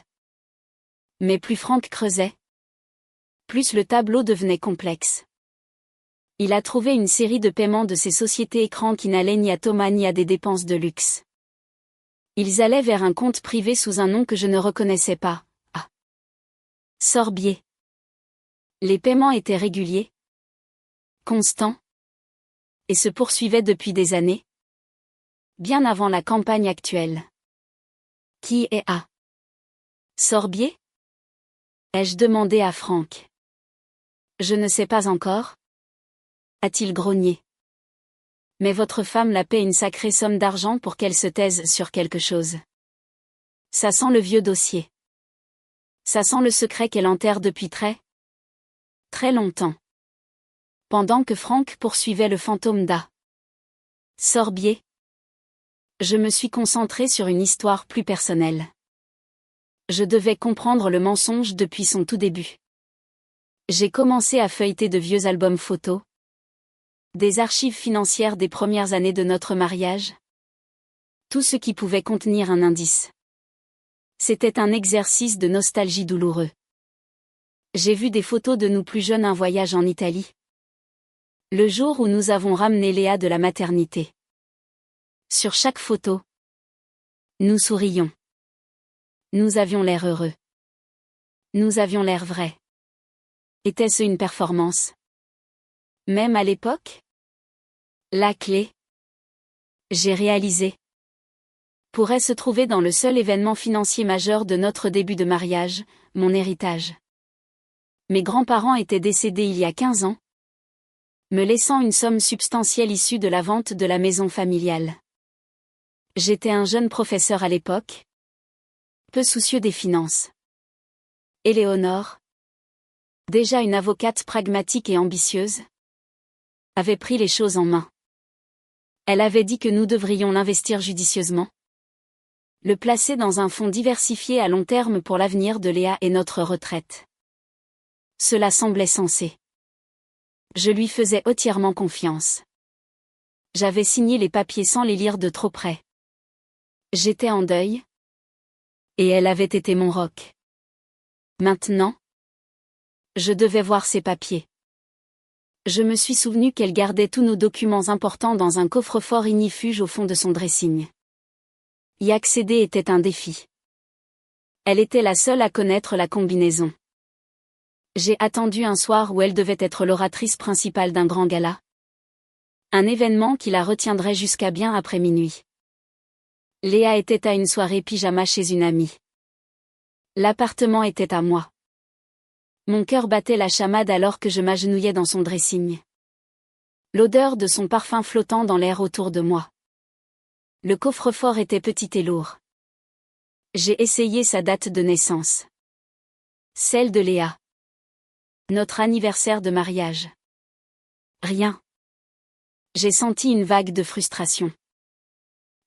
Mais plus Franck creusait, plus le tableau devenait complexe. Il a trouvé une série de paiements de ces sociétés écrans qui n'allaient ni à Thomas ni à des dépenses de luxe. Ils allaient vers un compte privé sous un nom que je ne reconnaissais pas. Ah. Sorbier. Les paiements étaient réguliers, constants, et se poursuivaient depuis des années, bien avant la campagne actuelle. Qui est A? Sorbier? Ai-je demandé à Franck. Je ne sais pas encore, a-t-il grogné. Mais votre femme la paie une sacrée somme d'argent pour qu'elle se taise sur quelque chose. Ça sent le vieux dossier. Ça sent le secret qu'elle enterre depuis très longtemps. Pendant que Franck poursuivait le fantôme d'A. Sorbier. Je me suis concentré sur une histoire plus personnelle. Je devais comprendre le mensonge depuis son tout début. J'ai commencé à feuilleter de vieux albums photos, des archives financières des premières années de notre mariage. Tout ce qui pouvait contenir un indice. C'était un exercice de nostalgie douloureux. J'ai vu des photos de nous plus jeunes, un voyage en Italie. Le jour où nous avons ramené Léa de la maternité. Sur chaque photo, nous sourions. Nous avions l'air heureux. Nous avions l'air vrais. Était-ce une performance? Même à l'époque? La clé, j'ai réalisé, pourrait se trouver dans le seul événement financier majeur de notre début de mariage, mon héritage. Mes grands-parents étaient décédés il y a 15 ans, me laissant une somme substantielle issue de la vente de la maison familiale. J'étais un jeune professeur à l'époque, peu soucieux des finances. Éléonore, déjà une avocate pragmatique et ambitieuse, avait pris les choses en main. Elle avait dit que nous devrions l'investir judicieusement, le placer dans un fonds diversifié à long terme pour l'avenir de Léa et notre retraite. Cela semblait sensé. Je lui faisais entièrement confiance. J'avais signé les papiers sans les lire de trop près. J'étais en deuil, et elle avait été mon roc. Maintenant, je devais voir ces papiers. Je me suis souvenu qu'elle gardait tous nos documents importants dans un coffre-fort ignifuge au fond de son dressing. Y accéder était un défi. Elle était la seule à connaître la combinaison. J'ai attendu un soir où elle devait être l'oratrice principale d'un grand gala. Un événement qui la retiendrait jusqu'à bien après minuit. Léa était à une soirée pyjama chez une amie. L'appartement était à moi. Mon cœur battait la chamade alors que je m'agenouillais dans son dressing. L'odeur de son parfum flottant dans l'air autour de moi. Le coffre-fort était petit et lourd. J'ai essayé sa date de naissance. Celle de Léa. Notre anniversaire de mariage. Rien. J'ai senti une vague de frustration.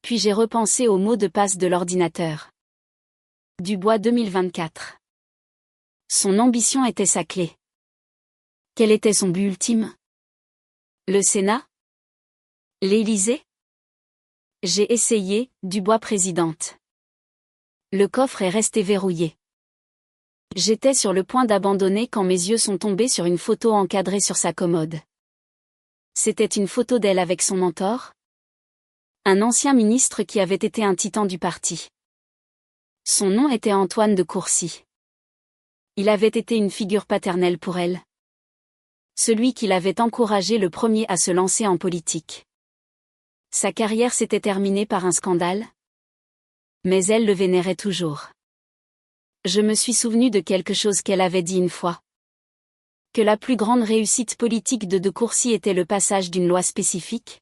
Puis j'ai repensé au mot de passe de l'ordinateur. Dubois 2024. Son ambition était sa clé. Quel était son but ultime? Le Sénat? L'Élysée? J'ai essayé, Dubois présidente. Le coffre est resté verrouillé. J'étais sur le point d'abandonner quand mes yeux sont tombés sur une photo encadrée sur sa commode. C'était une photo d'elle avec son mentor? Un ancien ministre qui avait été un titan du parti. Son nom était Antoine de Courcy. Il avait été une figure paternelle pour elle. Celui qui l'avait encouragé le premier à se lancer en politique. Sa carrière s'était terminée par un scandale. Mais elle le vénérait toujours. Je me suis souvenu de quelque chose qu'elle avait dit une fois. Que la plus grande réussite politique de Courcy était le passage d'une loi spécifique?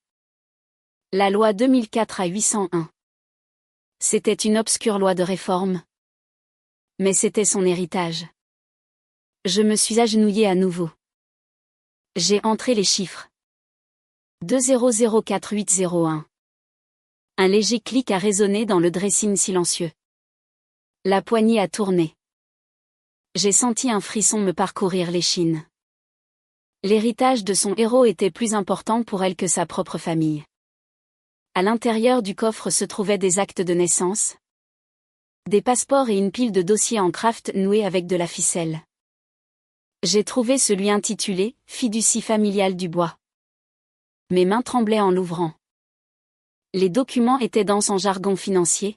La loi 2004/801. C'était une obscure loi de réforme. Mais c'était son héritage. Je me suis agenouillée à nouveau. J'ai entré les chiffres. 2004-801. Un léger clic a résonné dans le dressing silencieux. La poignée a tourné. J'ai senti un frisson me parcourir l'échine. L'héritage de son héros était plus important pour elle que sa propre famille. À l'intérieur du coffre se trouvaient des actes de naissance, des passeports et une pile de dossiers en craft noués avec de la ficelle. J'ai trouvé celui intitulé « Fiducie familiale du bois ». Mes mains tremblaient en l'ouvrant. Les documents étaient denses en jargon financier.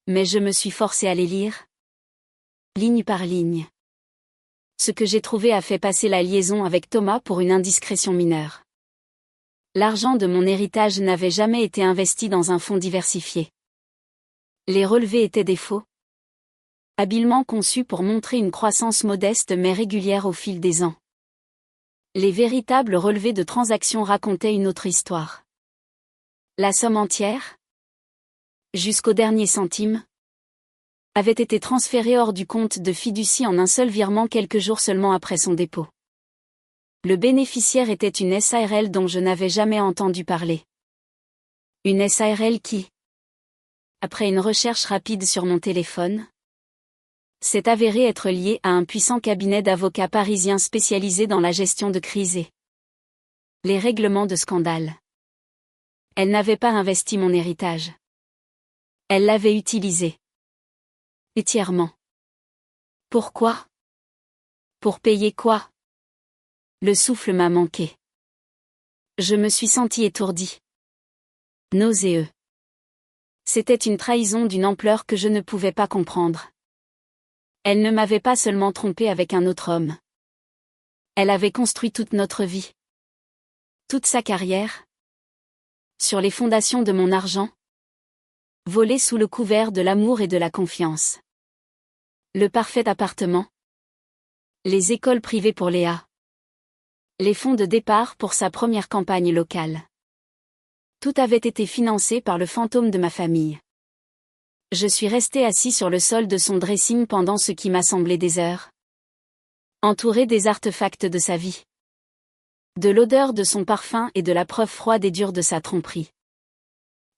Mais je me suis forcée à les lire, ligne par ligne. Ce que j'ai trouvé a fait passer la liaison avec Thomas pour une indiscrétion mineure. L'argent de mon héritage n'avait jamais été investi dans un fonds diversifié. Les relevés étaient des faux, habilement conçus pour montrer une croissance modeste mais régulière au fil des ans. Les véritables relevés de transactions racontaient une autre histoire. La somme entière, jusqu'au dernier centime, avait été transférée hors du compte de fiducie en un seul virement quelques jours seulement après son dépôt. Le bénéficiaire était une SARL dont je n'avais jamais entendu parler. Une SARL qui, après une recherche rapide sur mon téléphone, s'est avérée être liée à un puissant cabinet d'avocats parisiens spécialisé dans la gestion de crises et les règlements de scandale. Elle n'avait pas investi mon héritage. Elle l'avait utilisé. Entièrement. Pourquoi? Pour payer quoi? Le souffle m'a manqué. Je me suis senti étourdi. Nauséeux. C'était une trahison d'une ampleur que je ne pouvais pas comprendre. Elle ne m'avait pas seulement trompé avec un autre homme. Elle avait construit toute notre vie. Toute sa carrière. Sur les fondations de mon argent. Volé sous le couvert de l'amour et de la confiance. Le parfait appartement. Les écoles privées pour Léa. Les fonds de départ pour sa première campagne locale. Tout avait été financé par le fantôme de ma famille. Je suis resté assis sur le sol de son dressing pendant ce qui m'a semblé des heures. Entouré des artefacts de sa vie. De l'odeur de son parfum et de la preuve froide et dure de sa tromperie.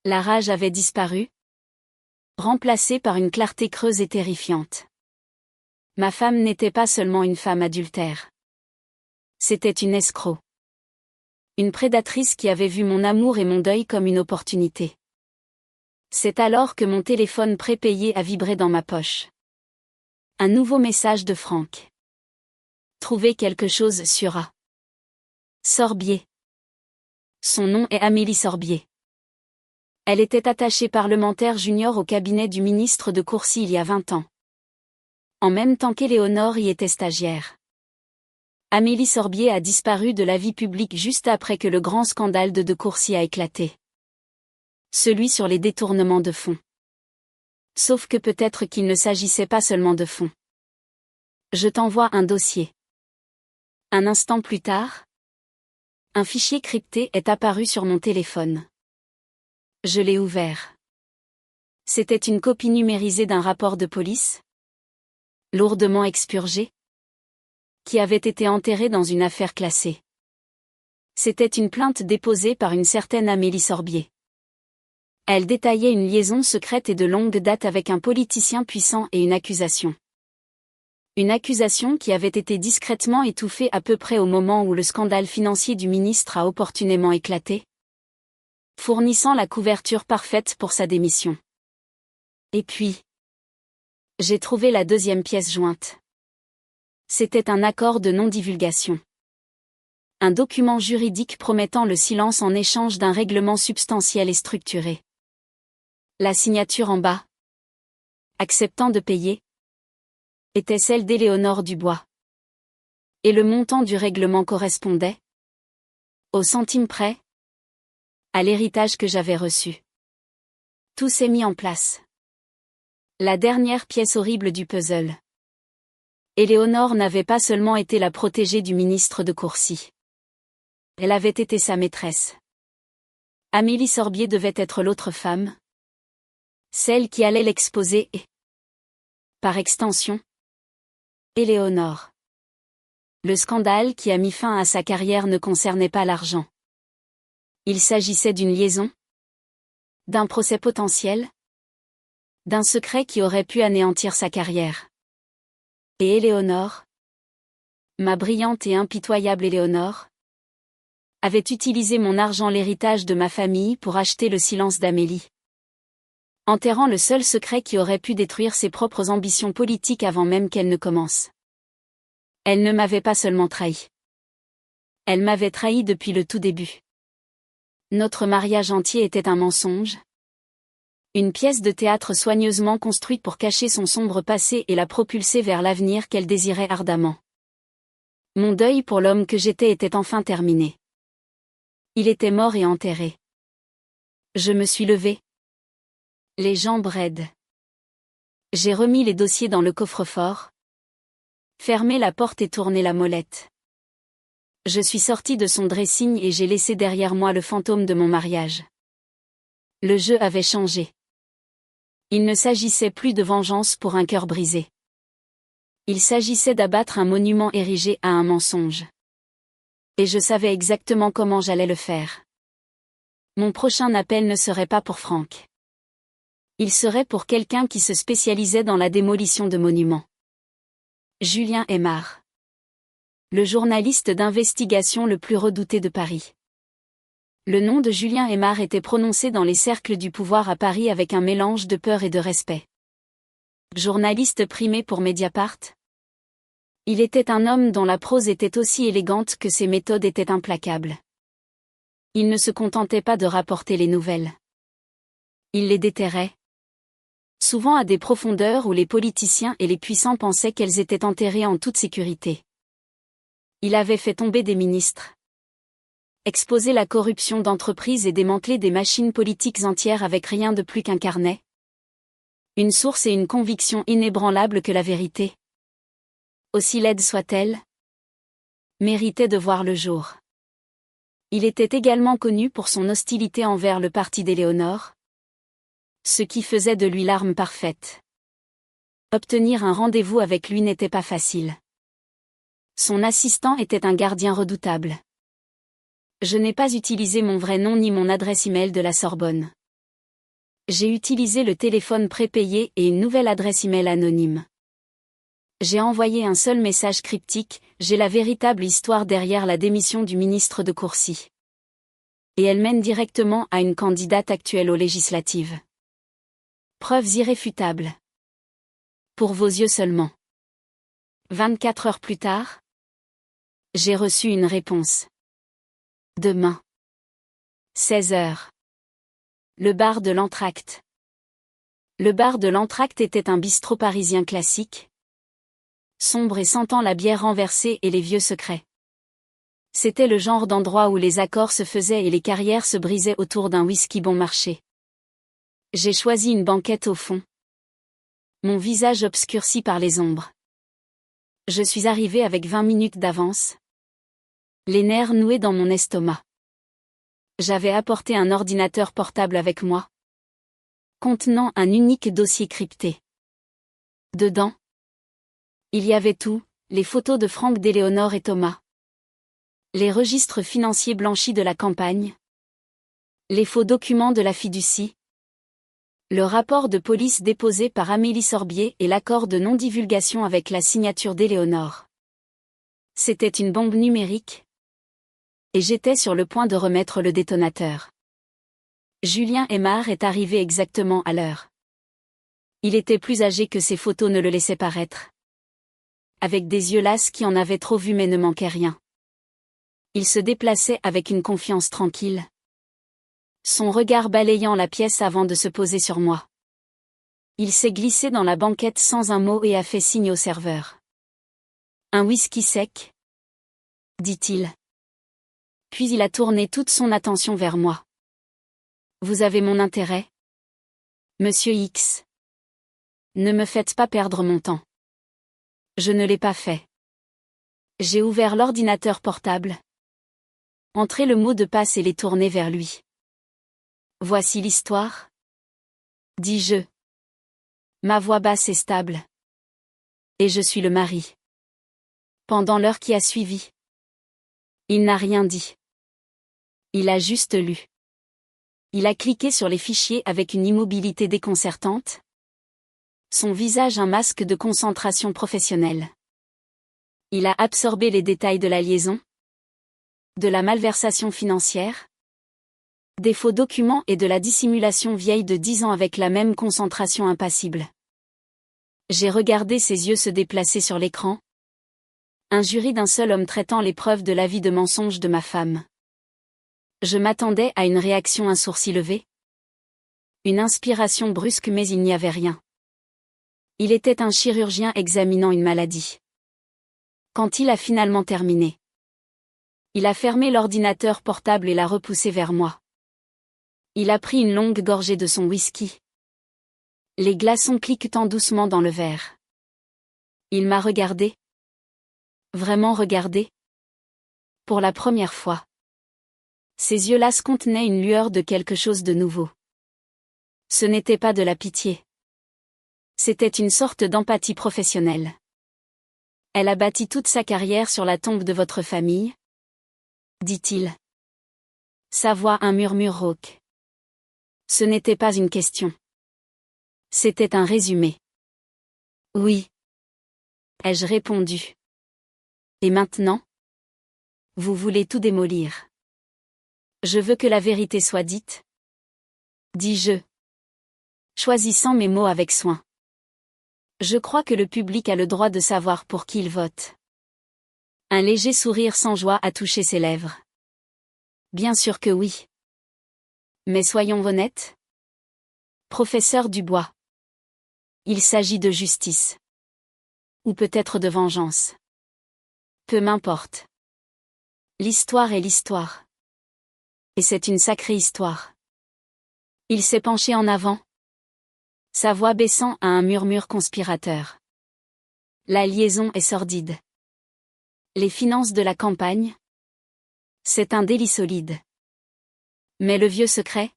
La rage avait disparu, remplacée par une clarté creuse et terrifiante. Ma femme n'était pas seulement une femme adultère. C'était une escroc. Une prédatrice qui avait vu mon amour et mon deuil comme une opportunité. C'est alors que mon téléphone prépayé a vibré dans ma poche. Un nouveau message de Franck. Trouvez quelque chose sur A. Sorbier. Son nom est Amélie Sorbier. Elle était attachée parlementaire junior au cabinet du ministre de Courcy il y a 20 ans. En même temps qu'Éléonore y était stagiaire. Amélie Sorbier a disparu de la vie publique juste après que le grand scandale de Courcy a éclaté. Celui sur les détournements de fonds. Sauf que peut-être qu'il ne s'agissait pas seulement de fonds. Je t'envoie un dossier. Un instant plus tard, un fichier crypté est apparu sur mon téléphone. Je l'ai ouvert. C'était une copie numérisée d'un rapport de police, lourdement expurgé, qui avait été enterré dans une affaire classée. C'était une plainte déposée par une certaine Amélie Sorbier. Elle détaillait une liaison secrète et de longue date avec un politicien puissant et une accusation. Une accusation qui avait été discrètement étouffée à peu près au moment où le scandale financier du ministre a opportunément éclaté, fournissant la couverture parfaite pour sa démission. Et puis, j'ai trouvé la deuxième pièce jointe. C'était un accord de non-divulgation. Un document juridique promettant le silence en échange d'un règlement substantiel et structuré. La signature en bas, acceptant de payer, était celle d'Éléonore Dubois. Et le montant du règlement correspondait, au centime près, à l'héritage que j'avais reçu. Tout s'est mis en place. La dernière pièce horrible du puzzle. Éléonore n'avait pas seulement été la protégée du ministre de Courcy. Elle avait été sa maîtresse. Amélie Sorbier devait être l'autre femme. Celle qui allait l'exposer et, par extension, Éléonore. Le scandale qui a mis fin à sa carrière ne concernait pas l'argent. Il s'agissait d'une liaison, d'un procès potentiel, d'un secret qui aurait pu anéantir sa carrière. Et Éléonore, ma brillante et impitoyable Éléonore, avait utilisé mon argent, l'héritage de ma famille, pour acheter le silence d'Amélie. Enterrant le seul secret qui aurait pu détruire ses propres ambitions politiques avant même qu'elle ne commence. Elle ne m'avait pas seulement trahi. Elle m'avait trahi depuis le tout début. Notre mariage entier était un mensonge. Une pièce de théâtre soigneusement construite pour cacher son sombre passé et la propulser vers l'avenir qu'elle désirait ardemment. Mon deuil pour l'homme que j'étais était enfin terminé. Il était mort et enterré. Je me suis levée, les jambes raides. J'ai remis les dossiers dans le coffre-fort, fermé la porte et tourné la molette. Je suis sortie de son dressing et j'ai laissé derrière moi le fantôme de mon mariage. Le jeu avait changé. Il ne s'agissait plus de vengeance pour un cœur brisé. Il s'agissait d'abattre un monument érigé à un mensonge. Et je savais exactement comment j'allais le faire. Mon prochain appel ne serait pas pour Franck. Il serait pour quelqu'un qui se spécialisait dans la démolition de monuments. Julien Aymard. Le journaliste d'investigation le plus redouté de Paris. Le nom de Julien Aymard était prononcé dans les cercles du pouvoir à Paris avec un mélange de peur et de respect. Journaliste primé pour Mediapart. Il était un homme dont la prose était aussi élégante que ses méthodes étaient implacables. Il ne se contentait pas de rapporter les nouvelles. Il les déterrait. Souvent à des profondeurs où les politiciens et les puissants pensaient qu'elles étaient enterrées en toute sécurité. Il avait fait tomber des ministres. Exposé la corruption d'entreprises et démantelé des machines politiques entières avec rien de plus qu'un carnet. Une source et une conviction inébranlables que la vérité, aussi laide soit-elle, méritait de voir le jour. Il était également connu pour son hostilité envers le parti d'Éléonore, ce qui faisait de lui l'arme parfaite. Obtenir un rendez-vous avec lui n'était pas facile. Son assistant était un gardien redoutable. Je n'ai pas utilisé mon vrai nom ni mon adresse email de la Sorbonne. J'ai utilisé le téléphone prépayé et une nouvelle adresse email anonyme. J'ai envoyé un seul message cryptique, j'ai la véritable histoire derrière la démission du ministre de Courcy. Et elle mène directement à une candidate actuelle aux législatives. Preuves irréfutables. Pour vos yeux seulement. 24 heures plus tard, j'ai reçu une réponse. Demain. 16 heures. Le bar de l'Entracte. Le bar de l'Entracte était un bistrot parisien classique, sombre et sentant la bière renversée et les vieux secrets. C'était le genre d'endroit où les accords se faisaient et les carrières se brisaient autour d'un whisky bon marché. J'ai choisi une banquette au fond. Mon visage obscurci par les ombres. Je suis arrivé avec 20 minutes d'avance. Les nerfs noués dans mon estomac. J'avais apporté un ordinateur portable avec moi, contenant un unique dossier crypté. Dedans, il y avait tout, les photos de Franck, d'Éléonore et Thomas, les registres financiers blanchis de la campagne, les faux documents de la fiducie, le rapport de police déposé par Amélie Sorbier et l'accord de non-divulgation avec la signature d'Éléonore. C'était une bombe numérique, et j'étais sur le point de remettre le détonateur. Julien Aymard est arrivé exactement à l'heure. Il était plus âgé que ses photos ne le laissaient paraître. Avec des yeux lasses qui en avaient trop vu mais ne manquaient rien. Il se déplaçait avec une confiance tranquille. Son regard balayant la pièce avant de se poser sur moi. Il s'est glissé dans la banquette sans un mot et a fait signe au serveur. Un whisky sec, dit-il. Puis il a tourné toute son attention vers moi. Vous avez mon intérêt, Monsieur X. Ne me faites pas perdre mon temps. Je ne l'ai pas fait. J'ai ouvert l'ordinateur portable. Entré le mot de passe et l'ai tourné vers lui. Voici l'histoire, dis-je. Ma voix basse et stable. Et je suis le mari. Pendant l'heure qui a suivi, il n'a rien dit. Il a juste lu. Il a cliqué sur les fichiers avec une immobilité déconcertante. Son visage un masque de concentration professionnelle. Il a absorbé les détails de la liaison, de la malversation financière, des faux documents et de la dissimulation vieille de 10 ans avec la même concentration impassible. J'ai regardé ses yeux se déplacer sur l'écran. Injurie d'un seul homme traitant les preuves de l'avis de mensonge de ma femme. Je m'attendais à une réaction, un sourcil levé. Une inspiration brusque, mais il n'y avait rien. Il était un chirurgien examinant une maladie. Quand il a finalement terminé, il a fermé l'ordinateur portable et l'a repoussé vers moi. Il a pris une longue gorgée de son whisky. Les glaçons cliquetant doucement dans le verre. Il m'a regardé. Vraiment regardé. Pour la première fois. Ses yeux lasses contenaient une lueur de quelque chose de nouveau. Ce n'était pas de la pitié. C'était une sorte d'empathie professionnelle. Elle a bâti toute sa carrière sur la tombe de votre famille, dit-il. Sa voix un murmure rauque. Ce n'était pas une question. C'était un résumé. Oui. Ai-je répondu. Et maintenant? Vous voulez tout démolir. Je veux que la vérité soit dite. Dis-je. Choisissant mes mots avec soin. Je crois que le public a le droit de savoir pour qui il vote. Un léger sourire sans joie a touché ses lèvres. Bien sûr que oui. Mais soyons honnêtes. Professeur Dubois. Il s'agit de justice. Ou peut-être de vengeance. Peu m'importe. L'histoire est l'histoire. Et c'est une sacrée histoire. Il s'est penché en avant. Sa voix baissant à un murmure conspirateur. La liaison est sordide. Les finances de la campagne. C'est un délit solide. Mais le vieux secret?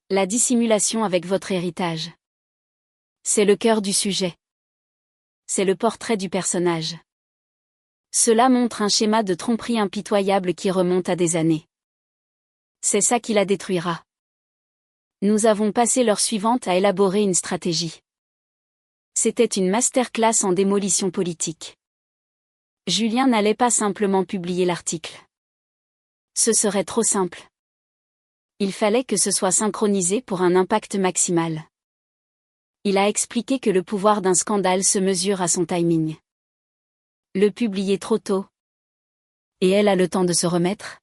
La dissimulation avec votre héritage. C'est le cœur du sujet. C'est le portrait du personnage. Cela montre un schéma de tromperie impitoyable qui remonte à des années. C'est ça qui la détruira. Nous avons passé l'heure suivante à élaborer une stratégie. C'était une masterclass en démolition politique. Julien n'allait pas simplement publier l'article. Ce serait trop simple. Il fallait que ce soit synchronisé pour un impact maximal. Il a expliqué que le pouvoir d'un scandale se mesure à son timing. Le publier trop tôt. Et elle a le temps de se remettre?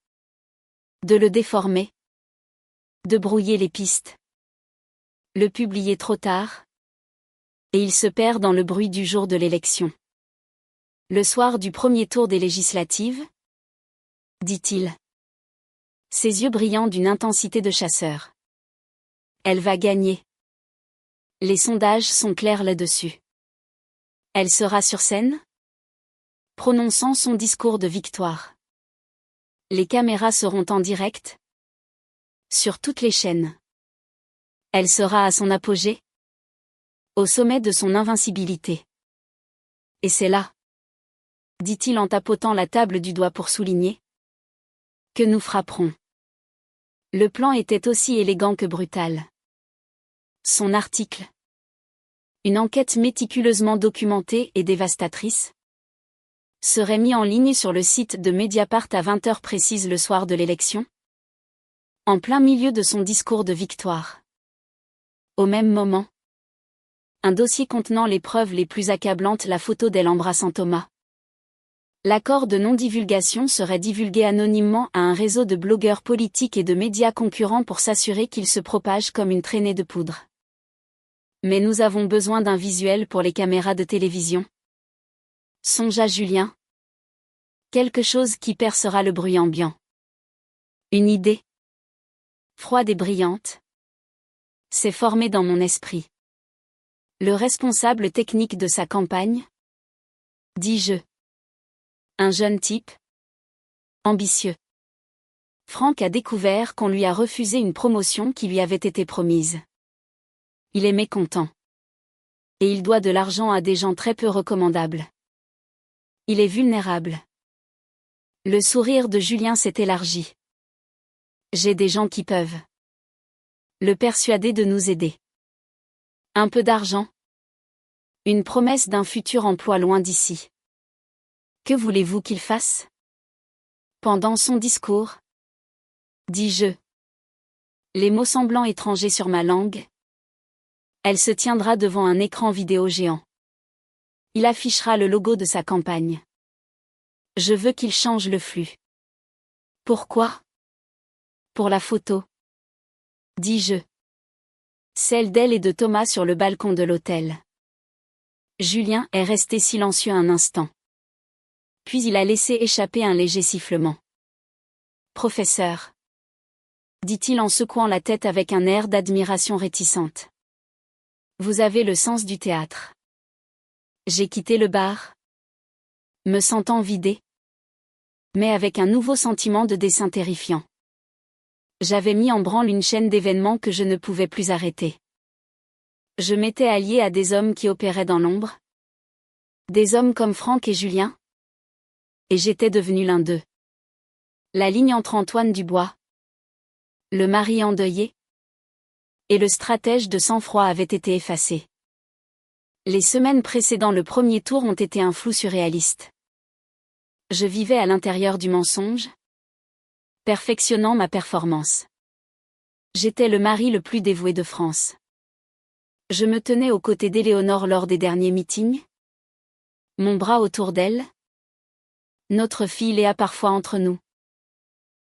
De le déformer? De brouiller les pistes? Le publier trop tard? Et il se perd dans le bruit du jour de l'élection. Le soir du premier tour des législatives? Dit-il. Ses yeux brillants d'une intensité de chasseur. Elle va gagner. Les sondages sont clairs là-dessus. Elle sera sur scène? Prononçant son discours de victoire. Les caméras seront en direct? Sur toutes les chaînes. Elle sera à son apogée? Au sommet de son invincibilité. Et c'est là, dit-il en tapotant la table du doigt pour souligner, que nous frapperons. Le plan était aussi élégant que brutal. Son article. Une enquête méticuleusement documentée et dévastatrice serait mis en ligne sur le site de Mediapart à 20h précise le soir de l'élection, en plein milieu de son discours de victoire. Au même moment, un dossier contenant les preuves les plus accablantes, la photo d'elle embrassant Thomas. L'accord de non-divulgation serait divulgué anonymement à un réseau de blogueurs politiques et de médias concurrents pour s'assurer qu'il se propage comme une traînée de poudre. Mais nous avons besoin d'un visuel pour les caméras de télévision. Songea Julien. Quelque chose qui percera le bruit ambiant. Une idée. Froide et brillante. S'est formée dans mon esprit. Le responsable technique de sa campagne, dis-je. Un jeune type. Ambitieux. Franck a découvert qu'on lui a refusé une promotion qui lui avait été promise. Il est mécontent. Et il doit de l'argent à des gens très peu recommandables. Il est vulnérable. Le sourire de Julien s'est élargi. J'ai des gens qui peuvent le persuader de nous aider. Un peu d'argent. Une promesse d'un futur emploi loin d'ici. Que voulez-vous qu'il fasse? Pendant son discours, dis-je, les mots semblant étrangers sur ma langue, elle se tiendra devant un écran vidéo géant. Il affichera le logo de sa campagne. Je veux qu'il change le flux. Pourquoi? Pour la photo. Dis-je. Celle d'elle et de Thomas sur le balcon de l'hôtel. Julien est resté silencieux un instant. Puis il a laissé échapper un léger sifflement. Professeur, dit-il en secouant la tête avec un air d'admiration réticente. Vous avez le sens du théâtre. J'ai quitté le bar, me sentant vidé, mais avec un nouveau sentiment de dessein terrifiant. J'avais mis en branle une chaîne d'événements que je ne pouvais plus arrêter. Je m'étais allié à des hommes qui opéraient dans l'ombre. Des hommes comme Franck et Julien. Et j'étais devenu l'un d'eux. La ligne entre Antoine Dubois, le mari endeuillé, et le stratège de sang-froid avait été effacée. Les semaines précédant le premier tour ont été un flou surréaliste. Je vivais à l'intérieur du mensonge, perfectionnant ma performance. J'étais le mari le plus dévoué de France. Je me tenais aux côtés d'Éléonore lors des derniers meetings. Mon bras autour d'elle. Notre fille Léa parfois entre nous.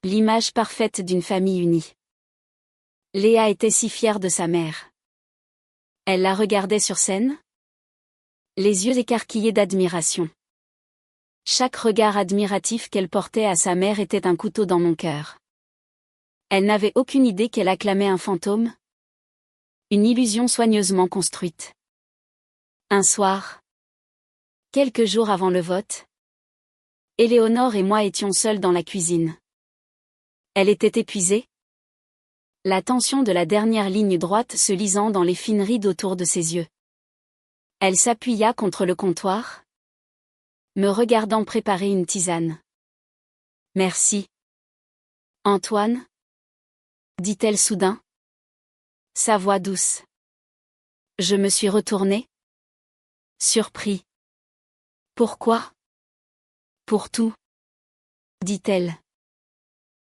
L'image parfaite d'une famille unie. Léa était si fière de sa mère. Elle la regardait sur scène, les yeux écarquillés d'admiration. Chaque regard admiratif qu'elle portait à sa mère était un couteau dans mon cœur. Elle n'avait aucune idée qu'elle acclamait un fantôme. Une illusion soigneusement construite. Un soir, quelques jours avant le vote, Éléonore et moi étions seuls dans la cuisine. Elle était épuisée. La tension de la dernière ligne droite se lisant dans les fines rides autour de ses yeux. Elle s'appuya contre le comptoir, me regardant préparer une tisane. Merci. Antoine? Dit-elle soudain. Sa voix douce. Je me suis retourné. Surpris. Pourquoi? Pour tout. Dit-elle.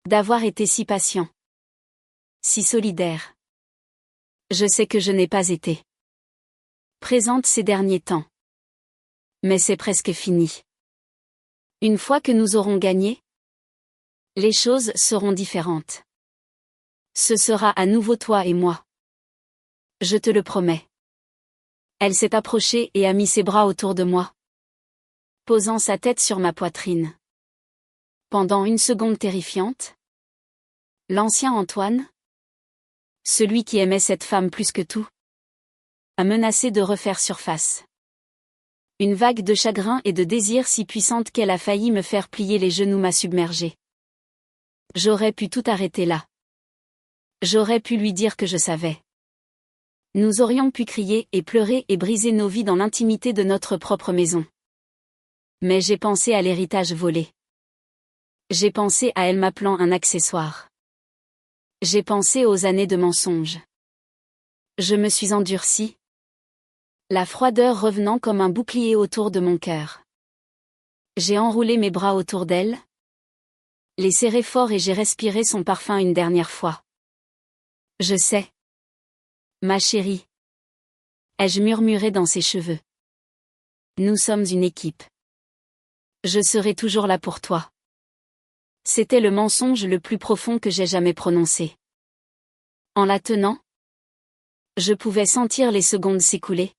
D'avoir été si patient. Si solidaire. Je sais que je n'ai pas été présente ces derniers temps. Mais c'est presque fini. Une fois que nous aurons gagné, les choses seront différentes. Ce sera à nouveau toi et moi. Je te le promets. Elle s'est approchée et a mis ses bras autour de moi, posant sa tête sur ma poitrine. Pendant une seconde terrifiante, l'ancien Antoine, celui qui aimait cette femme plus que tout, a menacé de refaire surface. Une vague de chagrin et de désir si puissante qu'elle a failli me faire plier les genoux m'a submergé. J'aurais pu tout arrêter là. J'aurais pu lui dire que je savais. Nous aurions pu crier et pleurer et briser nos vies dans l'intimité de notre propre maison. Mais j'ai pensé à l'héritage volé. J'ai pensé à elle m'appelant un accessoire. J'ai pensé aux années de mensonges. Je me suis endurcie. La froideur revenant comme un bouclier autour de mon cœur. J'ai enroulé mes bras autour d'elle, les serré fort et j'ai respiré son parfum une dernière fois. Je sais. Ma chérie. Ai-je murmuré dans ses cheveux. Nous sommes une équipe. Je serai toujours là pour toi. C'était le mensonge le plus profond que j'ai jamais prononcé. En la tenant, je pouvais sentir les secondes s'écouler.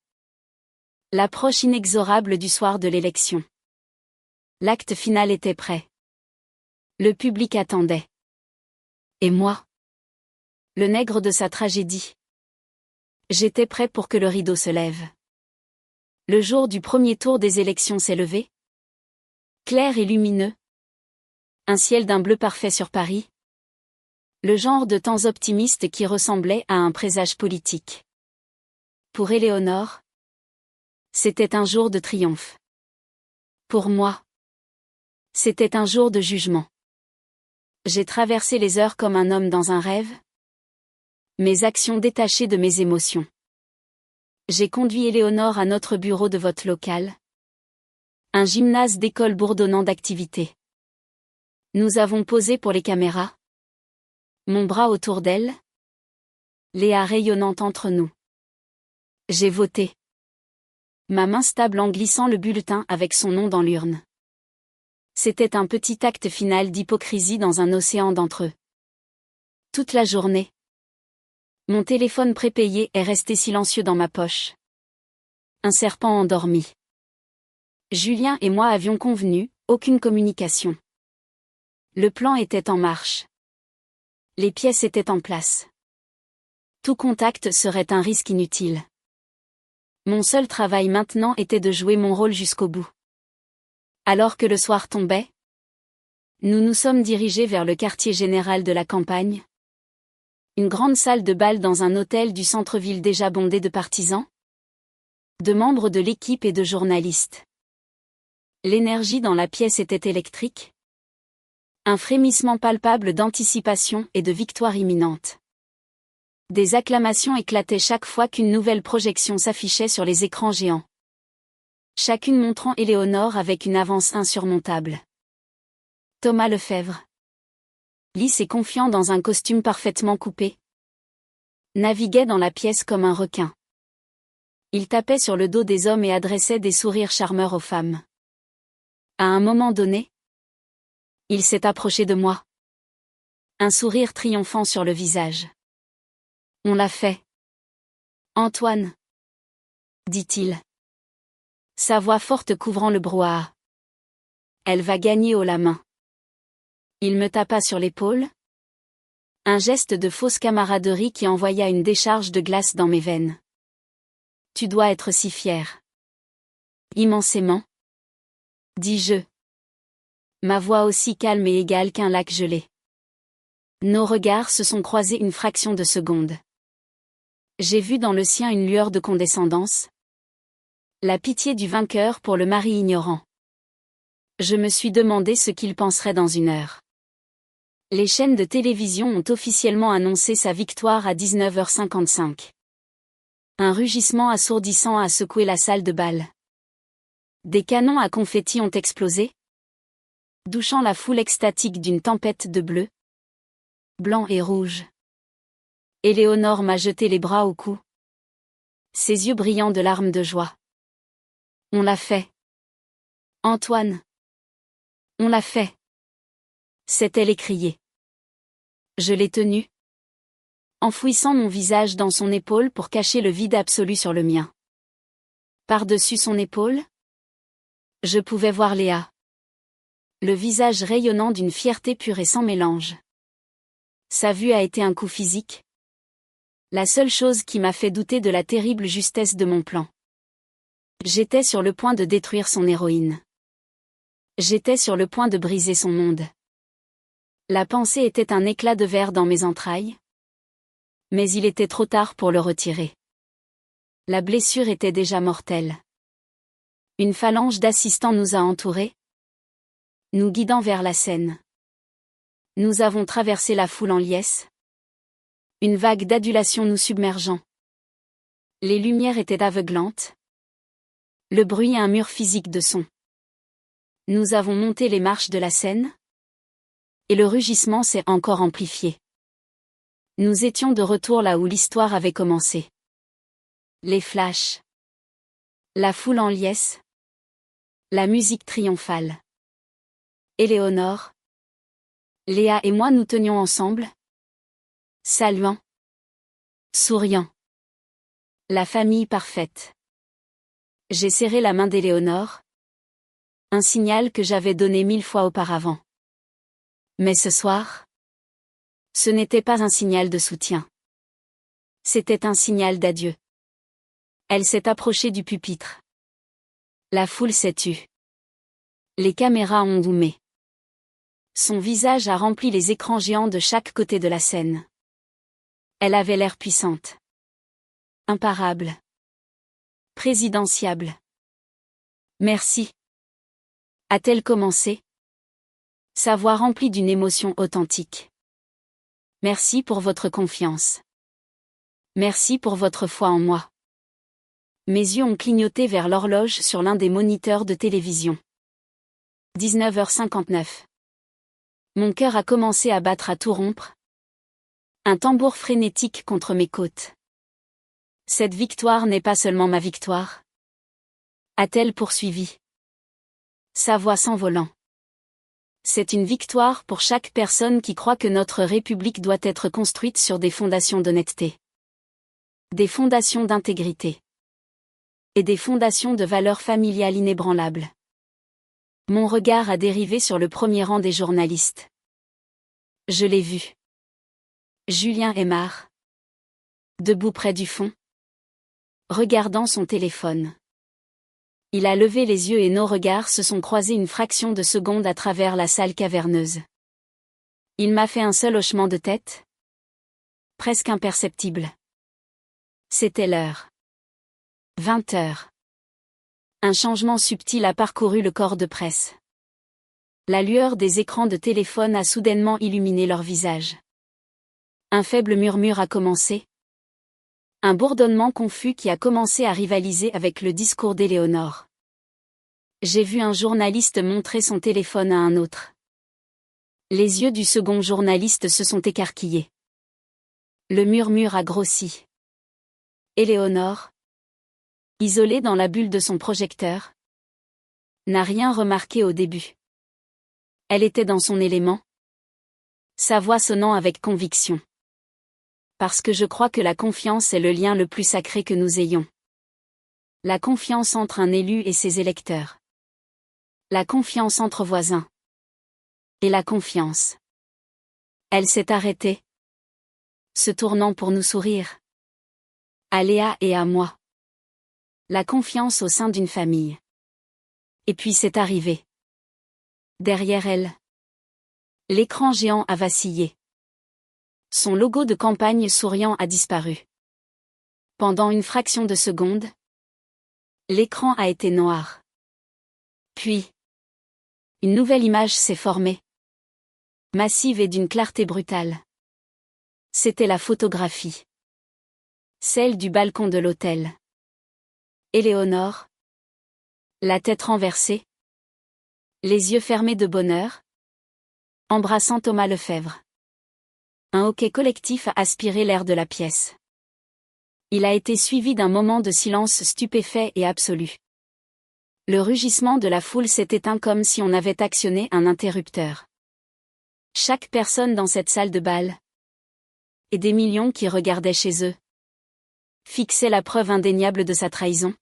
L'approche inexorable du soir de l'élection. L'acte final était prêt. Le public attendait. Et moi? Le nègre de sa tragédie. J'étais prêt pour que le rideau se lève. Le jour du premier tour des élections s'est levé. Clair et lumineux. Un ciel d'un bleu parfait sur Paris. Le genre de temps optimiste qui ressemblait à un présage politique. Pour Éléonore, c'était un jour de triomphe. Pour moi, c'était un jour de jugement. J'ai traversé les heures comme un homme dans un rêve. Mes actions détachées de mes émotions. J'ai conduit Éléonore à notre bureau de vote local. Un gymnase d'école bourdonnant d'activités. Nous avons posé pour les caméras. Mon bras autour d'elle. Léa rayonnante entre nous. J'ai voté. Ma main stable en glissant le bulletin avec son nom dans l'urne. C'était un petit acte final d'hypocrisie dans un océan d'entre-eux. Toute la journée. Mon téléphone prépayé est resté silencieux dans ma poche. Un serpent endormi. Julien et moi avions convenu, aucune communication. Le plan était en marche. Les pièces étaient en place. Tout contact serait un risque inutile. Mon seul travail maintenant était de jouer mon rôle jusqu'au bout. Alors que le soir tombait, nous nous sommes dirigés vers le quartier général de la campagne. Une grande salle de bal dans un hôtel du centre-ville déjà bondé de partisans, de membres de l'équipe et de journalistes. L'énergie dans la pièce était électrique. Un frémissement palpable d'anticipation et de victoire imminente. Des acclamations éclataient chaque fois qu'une nouvelle projection s'affichait sur les écrans géants. Chacune montrant Éléonore avec une avance insurmontable. Thomas Lefebvre. Lisse et confiant dans un costume parfaitement coupé. Naviguait dans la pièce comme un requin. Il tapait sur le dos des hommes et adressait des sourires charmeurs aux femmes. À un moment donné, il s'est approché de moi. Un sourire triomphant sur le visage. On l'a fait. Antoine, dit-il. Sa voix forte couvrant le brouhaha. Elle va gagner haut la main. Il me tapa sur l'épaule. Un geste de fausse camaraderie qui envoya une décharge de glace dans mes veines. Tu dois être si fier. Immensément. Dis-je. Ma voix aussi calme et égale qu'un lac gelé. Nos regards se sont croisés une fraction de seconde. J'ai vu dans le sien une lueur de condescendance. La pitié du vainqueur pour le mari ignorant. Je me suis demandé ce qu'il penserait dans une heure. Les chaînes de télévision ont officiellement annoncé sa victoire à 19h55. Un rugissement assourdissant a secoué la salle de bal. Des canons à confettis ont explosé, douchant la foule extatique d'une tempête de bleu, blanc et rouge. Éléonore m'a jeté les bras au cou. Ses yeux brillants de larmes de joie. On l'a fait. Antoine. On l'a fait. S'est-elle écriée. Je l'ai tenu. Enfouissant mon visage dans son épaule pour cacher le vide absolu sur le mien. Par-dessus son épaule, je pouvais voir Léa. Le visage rayonnant d'une fierté pure et sans mélange. Sa vue a été un coup physique. La seule chose qui m'a fait douter de la terrible justesse de mon plan. J'étais sur le point de détruire son héroïne. J'étais sur le point de briser son monde. La pensée était un éclat de verre dans mes entrailles. Mais il était trop tard pour le retirer. La blessure était déjà mortelle. Une phalange d'assistants nous a entourés, nous guidant vers la scène. Nous avons traversé la foule en liesse. Une vague d'adulation nous submergeant. Les lumières étaient aveuglantes. Le bruit un mur physique de son. Nous avons monté les marches de la scène. Et le rugissement s'est encore amplifié. Nous étions de retour là où l'histoire avait commencé. Les flashs. La foule en liesse. La musique triomphale. Éléonore. Léa et moi nous tenions ensemble. Saluant. Souriant. La famille parfaite. J'ai serré la main d'Éléonore. Un signal que j'avais donné 1000 fois auparavant. Mais ce soir, ce n'était pas un signal de soutien. C'était un signal d'adieu. Elle s'est approchée du pupitre. La foule s'est tue. Les caméras ont zoomé. Son visage a rempli les écrans géants de chaque côté de la scène. Elle avait l'air puissante. Imparable. Présidentiable. Merci. A-t-elle commencé? Sa voix remplie d'une émotion authentique. Merci pour votre confiance. Merci pour votre foi en moi. Mes yeux ont clignoté vers l'horloge sur l'un des moniteurs de télévision. 19h59. Mon cœur a commencé à battre à tout rompre. Un tambour frénétique contre mes côtes. Cette victoire n'est pas seulement ma victoire. A-t-elle poursuivi? Sa voix s'envolant. C'est une victoire pour chaque personne qui croit que notre République doit être construite sur des fondations d'honnêteté. Des fondations d'intégrité. Et des fondations de valeurs familiales inébranlables. Mon regard a dérivé sur le premier rang des journalistes. Je l'ai vu. Julien Aymar. Debout près du fond. Regardant son téléphone. Il a levé les yeux et nos regards se sont croisés une fraction de seconde à travers la salle caverneuse. Il m'a fait un seul hochement de tête. Presque imperceptible. C'était l'heure. 20h. Un changement subtil a parcouru le corps de presse. La lueur des écrans de téléphone a soudainement illuminé leur visage. Un faible murmure a commencé. Un bourdonnement confus qui a commencé à rivaliser avec le discours d'Éléonore. J'ai vu un journaliste montrer son téléphone à un autre. Les yeux du second journaliste se sont écarquillés. Le murmure a grossi. Éléonore, isolée dans la bulle de son projecteur, n'a rien remarqué au début. Elle était dans son élément, sa voix sonnant avec conviction. Parce que je crois que la confiance est le lien le plus sacré que nous ayons. La confiance entre un élu et ses électeurs. La confiance entre voisins. Et la confiance. Elle s'est arrêtée. Se tournant pour nous sourire. À Léa et à moi. La confiance au sein d'une famille. Et puis c'est arrivé. Derrière elle. L'écran géant a vacillé. Son logo de campagne souriant a disparu. Pendant une fraction de seconde, l'écran a été noir. Puis, une nouvelle image s'est formée. Massive et d'une clarté brutale. C'était la photographie. Celle du balcon de l'hôtel. Éléonore. La tête renversée. Les yeux fermés de bonheur. Embrassant Thomas Lefebvre. Un hoquet collectif a aspiré l'air de la pièce. Il a été suivi d'un moment de silence stupéfait et absolu. Le rugissement de la foule s'est éteint comme si on avait actionné un interrupteur. Chaque personne dans cette salle de bal, et des millions qui regardaient chez eux, fixaient la preuve indéniable de sa trahison.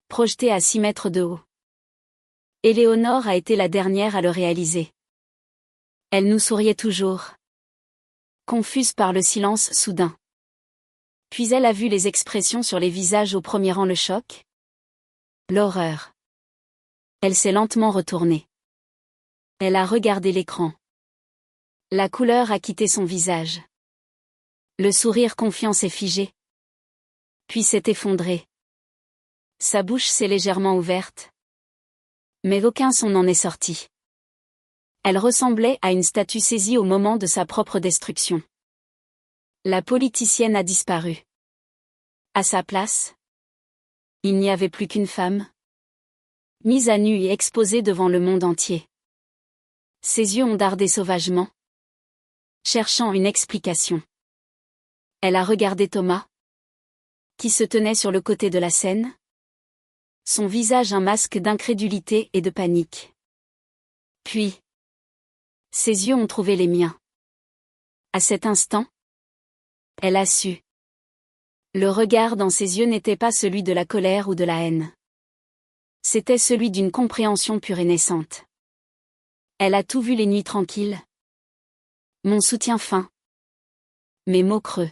Projetée à 6 mètres de haut. Éléonore a été la dernière à le réaliser. Elle nous souriait toujours. Confuse par le silence soudain. Puis elle a vu les expressions sur les visages au premier rang, le choc. L'horreur. Elle s'est lentement retournée. Elle a regardé l'écran. La couleur a quitté son visage. Le sourire confiant s'est figé. Puis s'est effondré. Sa bouche s'est légèrement ouverte. Mais aucun son n'en est sorti. Elle ressemblait à une statue saisie au moment de sa propre destruction. La politicienne a disparu. À sa place, il n'y avait plus qu'une femme, mise à nu et exposée devant le monde entier. Ses yeux ont dardé sauvagement, cherchant une explication. Elle a regardé Thomas, qui se tenait sur le côté de la scène, son visage un masque d'incrédulité et de panique. Puis, ses yeux ont trouvé les miens. À cet instant, elle a su. Le regard dans ses yeux n'était pas celui de la colère ou de la haine. C'était celui d'une compréhension pure et naissante. Elle a tout vu les nuits tranquilles. Mon soutien fin. Mes mots creux.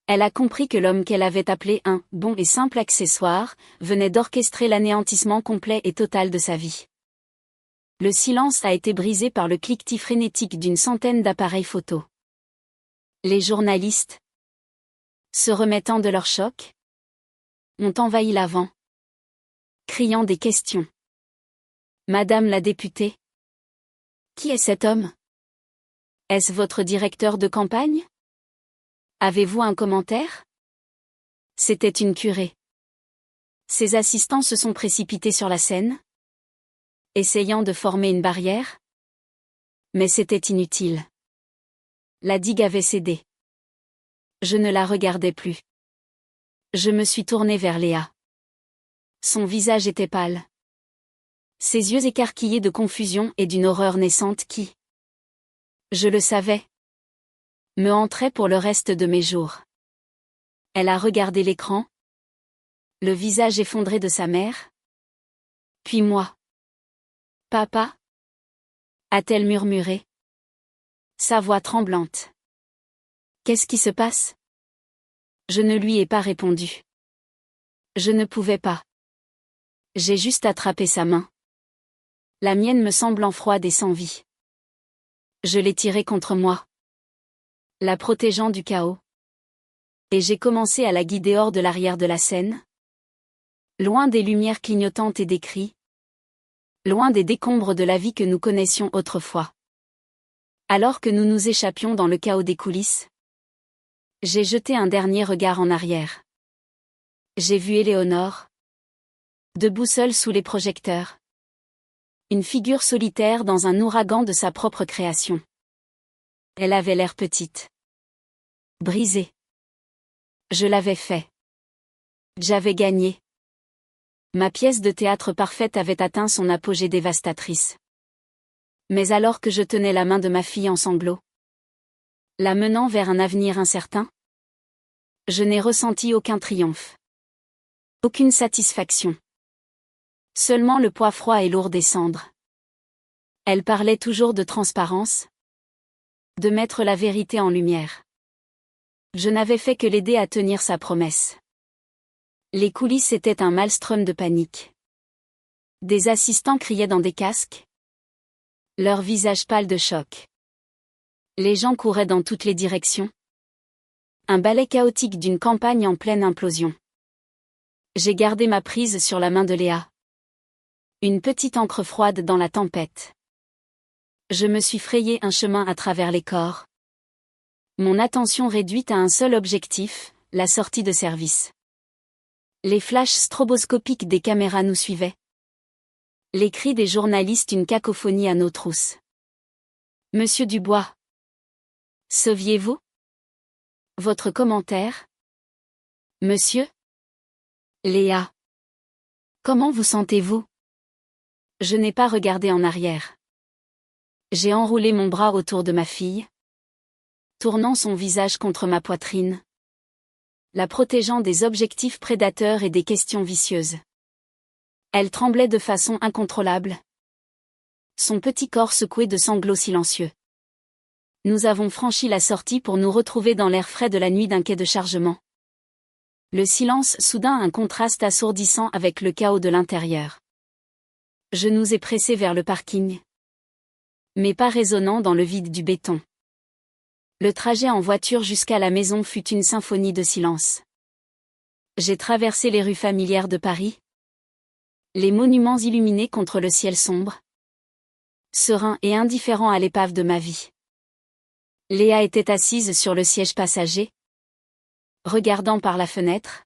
Elle a compris que l'homme qu'elle avait appelé un bon et simple accessoire venait d'orchestrer l'anéantissement complet et total de sa vie. Le silence a été brisé par le cliquetis frénétique d'une centaine d'appareils photo. Les journalistes, se remettant de leur choc, ont envahi l'avant, criant des questions. Madame la députée. Qui est cet homme? Est-ce votre directeur de campagne? Avez-vous un commentaire? C'était une curée. Ses assistants se sont précipités sur la scène, essayant de former une barrière. Mais c'était inutile. La digue avait cédé. Je ne la regardais plus. Je me suis tournée vers Léa. Son visage était pâle. Ses yeux écarquillés de confusion et d'une horreur naissante qui, je le savais, me hanterait pour le reste de mes jours. Elle a regardé l'écran, le visage effondré de sa mère. Puis moi. Papa? A-t-elle murmuré? Sa voix tremblante. Qu'est-ce qui se passe? Je ne lui ai pas répondu. Je ne pouvais pas. J'ai juste attrapé sa main. La mienne me semblant froide et sans vie. Je l'ai tirée contre moi, la protégeant du chaos. Et j'ai commencé à la guider hors de l'arrière de la scène, loin des lumières clignotantes et des cris, loin des décombres de la vie que nous connaissions autrefois. Alors que nous nous échappions dans le chaos des coulisses, j'ai jeté un dernier regard en arrière. J'ai vu Éléonore, debout seule sous les projecteurs. Une figure solitaire dans un ouragan de sa propre création. Elle avait l'air petite. Brisée. Je l'avais fait. J'avais gagné. Ma pièce de théâtre parfaite avait atteint son apogée dévastatrice. Mais alors que je tenais la main de ma fille en sanglots, la menant vers un avenir incertain, je n'ai ressenti aucun triomphe. Aucune satisfaction. Seulement le poids froid et lourd des cendres. Elle parlait toujours de transparence, de mettre la vérité en lumière. Je n'avais fait que l'aider à tenir sa promesse. Les coulisses étaient un maelstrom de panique. Des assistants criaient dans des casques, leurs visages pâles de choc. Les gens couraient dans toutes les directions. Un ballet chaotique d'une campagne en pleine implosion. J'ai gardé ma prise sur la main de Léa. Une petite encre froide dans la tempête. Je me suis frayé un chemin à travers les corps. Mon attention réduite à un seul objectif, la sortie de service. Les flashs stroboscopiques des caméras nous suivaient. Les cris des journalistes une cacophonie à nos trousses. Monsieur Dubois. Saviez-vous? Votre commentaire? Monsieur? Léa. Comment vous sentez-vous? Je n'ai pas regardé en arrière. J'ai enroulé mon bras autour de ma fille, tournant son visage contre ma poitrine, la protégeant des objectifs prédateurs et des questions vicieuses. Elle tremblait de façon incontrôlable. Son petit corps secoué de sanglots silencieux. Nous avons franchi la sortie pour nous retrouver dans l'air frais de la nuit d'un quai de chargement. Le silence soudain un contraste assourdissant avec le chaos de l'intérieur. Je nous ai pressés vers le parking. Mais pas résonnant dans le vide du béton. Le trajet en voiture jusqu'à la maison fut une symphonie de silence. J'ai traversé les rues familières de Paris. Les monuments illuminés contre le ciel sombre. Serein et indifférent à l'épave de ma vie. Léa était assise sur le siège passager, regardant par la fenêtre.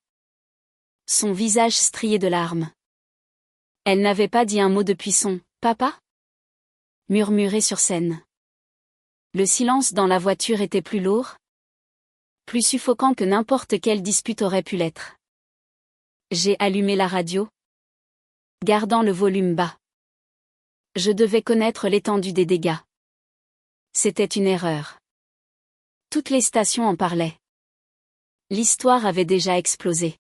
Son visage strié de larmes. Elle n'avait pas dit un mot depuis son « Papa » murmuré sur scène. Le silence dans la voiture était plus lourd, plus suffocant que n'importe quelle dispute aurait pu l'être. J'ai allumé la radio, gardant le volume bas. Je devais connaître l'étendue des dégâts. C'était une erreur. Toutes les stations en parlaient. L'histoire avait déjà explosé.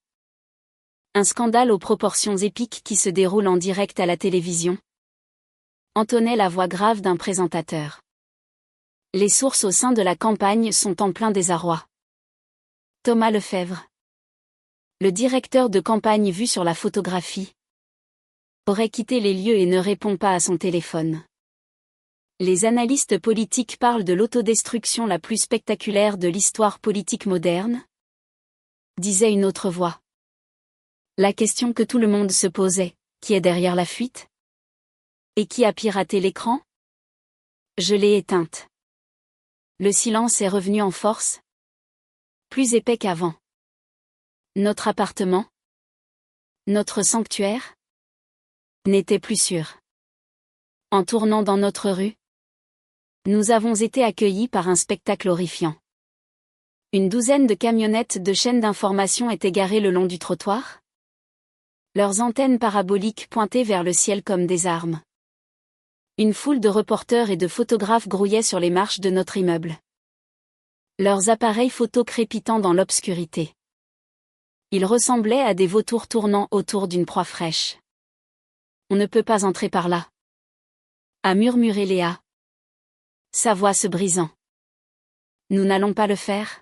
Un scandale aux proportions épiques qui se déroule en direct à la télévision. Entonnait la voix grave d'un présentateur. Les sources au sein de la campagne sont en plein désarroi. Thomas Lefebvre. Le directeur de campagne vu sur la photographie. aurait quitté les lieux et ne répond pas à son téléphone. Les analystes politiques parlent de l'autodestruction la plus spectaculaire de l'histoire politique moderne, disait une autre voix. La question que tout le monde se posait, qui est derrière la fuite? Et qui a piraté l'écran? Je l'ai éteinte. Le silence est revenu en force, plus épais qu'avant. Notre appartement, notre sanctuaire, n'était plus sûr. En tournant dans notre rue, nous avons été accueillis par un spectacle horrifiant. Une douzaine de camionnettes de chaînes d'information étaient garées le long du trottoir, leurs antennes paraboliques pointées vers le ciel comme des armes. Une foule de reporters et de photographes grouillait sur les marches de notre immeuble, leurs appareils photo crépitant dans l'obscurité. Ils ressemblaient à des vautours tournant autour d'une proie fraîche. On ne peut pas entrer par là, a murmuré Léa, sa voix se brisant. Nous n'allons pas le faire,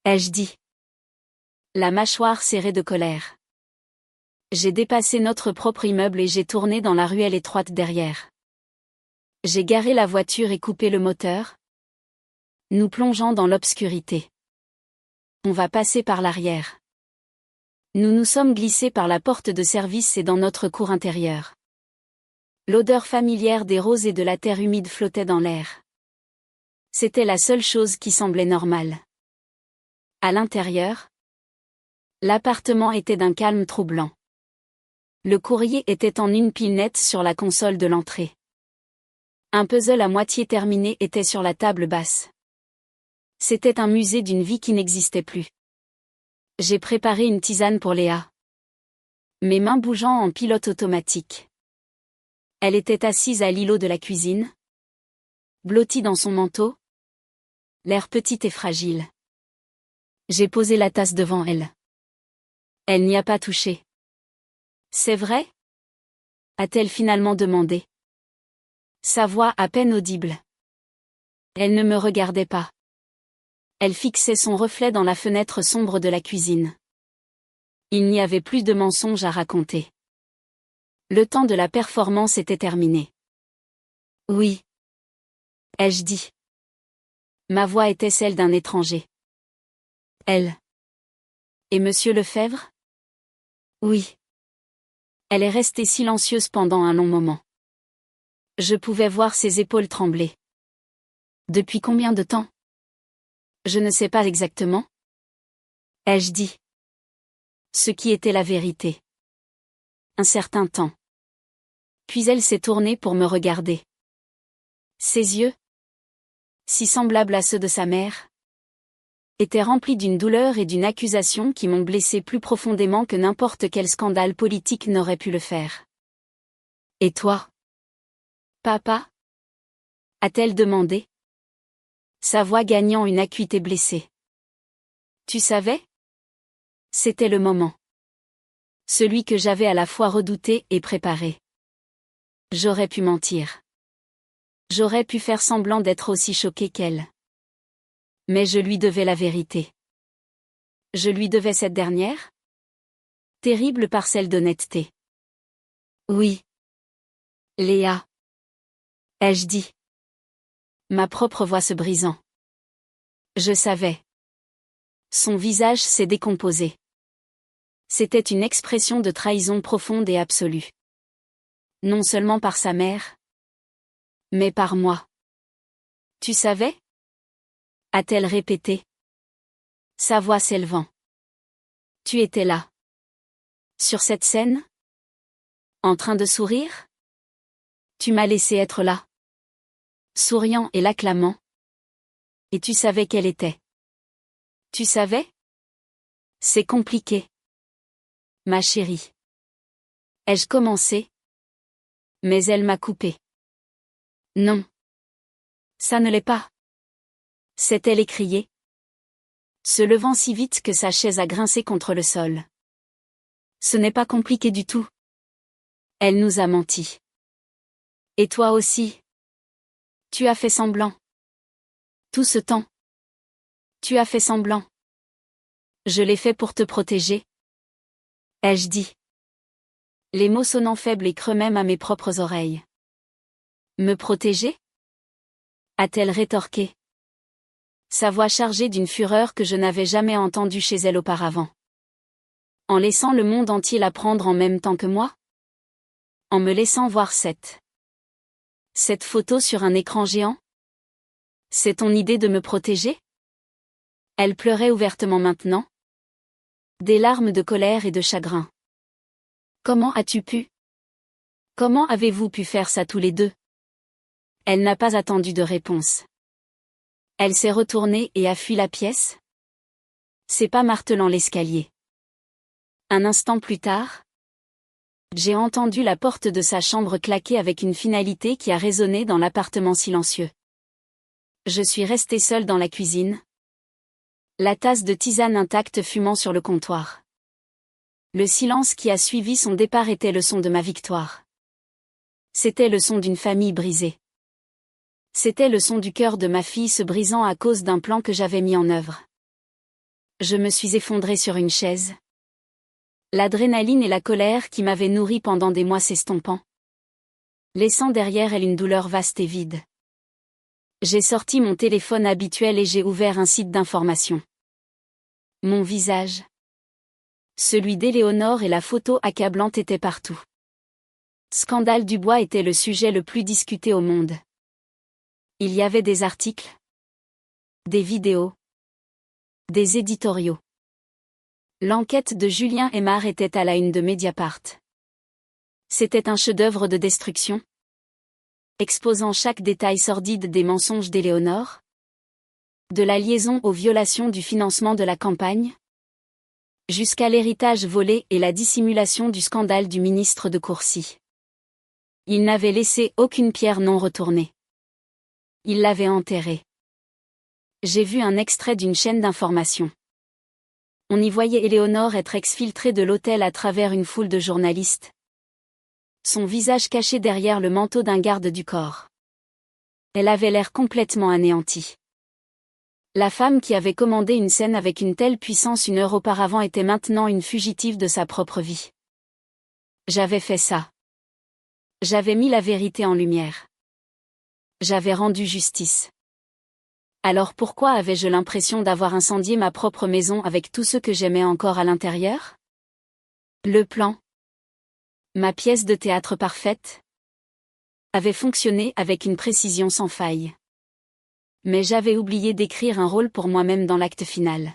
ai-je dit, la mâchoire serrée de colère. J'ai dépassé notre propre immeuble et j'ai tourné dans la ruelle étroite derrière. J'ai garé la voiture et coupé le moteur, nous plongeant dans l'obscurité. On va passer par l'arrière. Nous nous sommes glissés par la porte de service et dans notre cour intérieure. L'odeur familière des roses et de la terre humide flottait dans l'air. C'était la seule chose qui semblait normale. À l'intérieur, l'appartement était d'un calme troublant. Le courrier était en une pile nette sur la console de l'entrée. Un puzzle à moitié terminé était sur la table basse. C'était un musée d'une vie qui n'existait plus. J'ai préparé une tisane pour Léa, mes mains bougeant en pilote automatique. Elle était assise à l'îlot de la cuisine, blottie dans son manteau, l'air petite et fragile. J'ai posé la tasse devant elle. Elle n'y a pas touché. C'est vrai? A-t-elle finalement demandé. Sa voix à peine audible. Elle ne me regardait pas. Elle fixait son reflet dans la fenêtre sombre de la cuisine. Il n'y avait plus de mensonges à raconter. Le temps de la performance était terminé. Oui, ai-je dit. Ma voix était celle d'un étranger. Elle. Et Monsieur Lefebvre? Oui. Elle est restée silencieuse pendant un long moment. Je pouvais voir ses épaules trembler. Depuis combien de temps? Je ne sais pas exactement, ai-je dit. Ce qui était la vérité. Un certain temps. Puis elle s'est tournée pour me regarder. Ses yeux, si semblables à ceux de sa mère, étaient remplis d'une douleur et d'une accusation qui m'ont blessé plus profondément que n'importe quel scandale politique n'aurait pu le faire. Et toi? Papa? A-t-elle demandé, sa voix gagnant une acuité blessée. Tu savais? C'était le moment. Celui que j'avais à la fois redouté et préparé. J'aurais pu mentir. J'aurais pu faire semblant d'être aussi choqué qu'elle. Mais je lui devais la vérité. Je lui devais cette dernière? Terrible parcelle d'honnêteté. Oui. Léa. Ai-je dit. Ma propre voix se brisant. Je savais. Son visage s'est décomposé. C'était une expression de trahison profonde et absolue. Non seulement par sa mère, mais par moi. Tu savais? A-t-elle répété, sa voix s'élevant. Tu étais là. Sur cette scène? En train de sourire? Tu m'as laissé être là. Souriant et l'acclamant. Et tu savais qu'elle était. Tu savais? C'est compliqué. Ma chérie. Ai-je commencé? Mais elle m'a coupé. Non. Ça ne l'est pas. S'est-elle écriée, se levant si vite que sa chaise a grincé contre le sol. Ce n'est pas compliqué du tout. Elle nous a menti. Et toi aussi. Tu as fait semblant. Tout ce temps. Tu as fait semblant. Je l'ai fait pour te protéger. Ai-je dit. Les mots sonnant faibles et creux même à mes propres oreilles. Me protéger? A-t-elle rétorqué. Sa voix chargée d'une fureur que je n'avais jamais entendue chez elle auparavant. En laissant le monde entier la prendre en même temps que moi? En me laissant voir cette photo sur un écran géant? C'est ton idée de me protéger? Elle pleurait ouvertement maintenant. Des larmes de colère et de chagrin. Comment as-tu pu? Comment avez-vous pu faire ça tous les deux? Elle n'a pas attendu de réponse. Elle s'est retournée et a fui la pièce. C'est pas martelant l'escalier. Un instant plus tard, j'ai entendu la porte de sa chambre claquer avec une finalité qui a résonné dans l'appartement silencieux. Je suis restée seule dans la cuisine. La tasse de tisane intacte fumant sur le comptoir. Le silence qui a suivi son départ était le son de ma victoire. C'était le son d'une famille brisée. C'était le son du cœur de ma fille se brisant à cause d'un plan que j'avais mis en œuvre. Je me suis effondrée sur une chaise. L'adrénaline et la colère qui m'avaient nourrie pendant des mois s'estompant. Laissant derrière elle une douleur vaste et vide. J'ai sorti mon téléphone habituel et j'ai ouvert un site d'information. Mon visage. Celui d'Éléonore et la photo accablante étaient partout. Scandale Dubois était le sujet le plus discuté au monde. Il y avait des articles, des vidéos, des éditoriaux. L'enquête de Julien Aymar était à la une de Mediapart. C'était un chef-d'œuvre de destruction, exposant chaque détail sordide des mensonges d'Éléonore, de la liaison aux violations du financement de la campagne, jusqu'à l'héritage volé et la dissimulation du scandale du ministre de Courcy. Il n'avait laissé aucune pierre non retournée. Il l'avait enterrée. J'ai vu un extrait d'une chaîne d'information. On y voyait Éléonore être exfiltrée de l'hôtel à travers une foule de journalistes. Son visage caché derrière le manteau d'un garde du corps. Elle avait l'air complètement anéantie. La femme qui avait commandé une scène avec une telle puissance une heure auparavant était maintenant une fugitive de sa propre vie. J'avais fait ça. J'avais mis la vérité en lumière. J'avais rendu justice. Alors pourquoi avais-je l'impression d'avoir incendié ma propre maison avec tout ce que j'aimais encore à l'intérieur? Le plan, ma pièce de théâtre parfaite, avait fonctionné avec une précision sans faille. Mais j'avais oublié d'écrire un rôle pour moi-même dans l'acte final.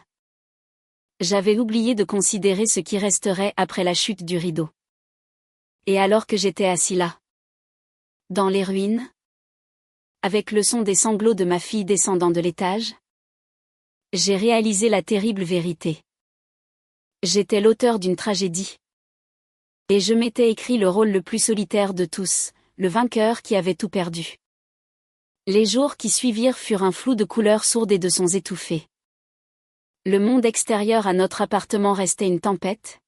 J'avais oublié de considérer ce qui resterait après la chute du rideau. Et alors que j'étais assis là, dans les ruines, avec le son des sanglots de ma fille descendant de l'étage, j'ai réalisé la terrible vérité. J'étais l'auteur d'une tragédie. Et je m'étais écrit le rôle le plus solitaire de tous, le vainqueur qui avait tout perdu. Les jours qui suivirent furent un flou de couleurs sourdes et de sons étouffés. Le monde extérieur à notre appartement restait une tempête.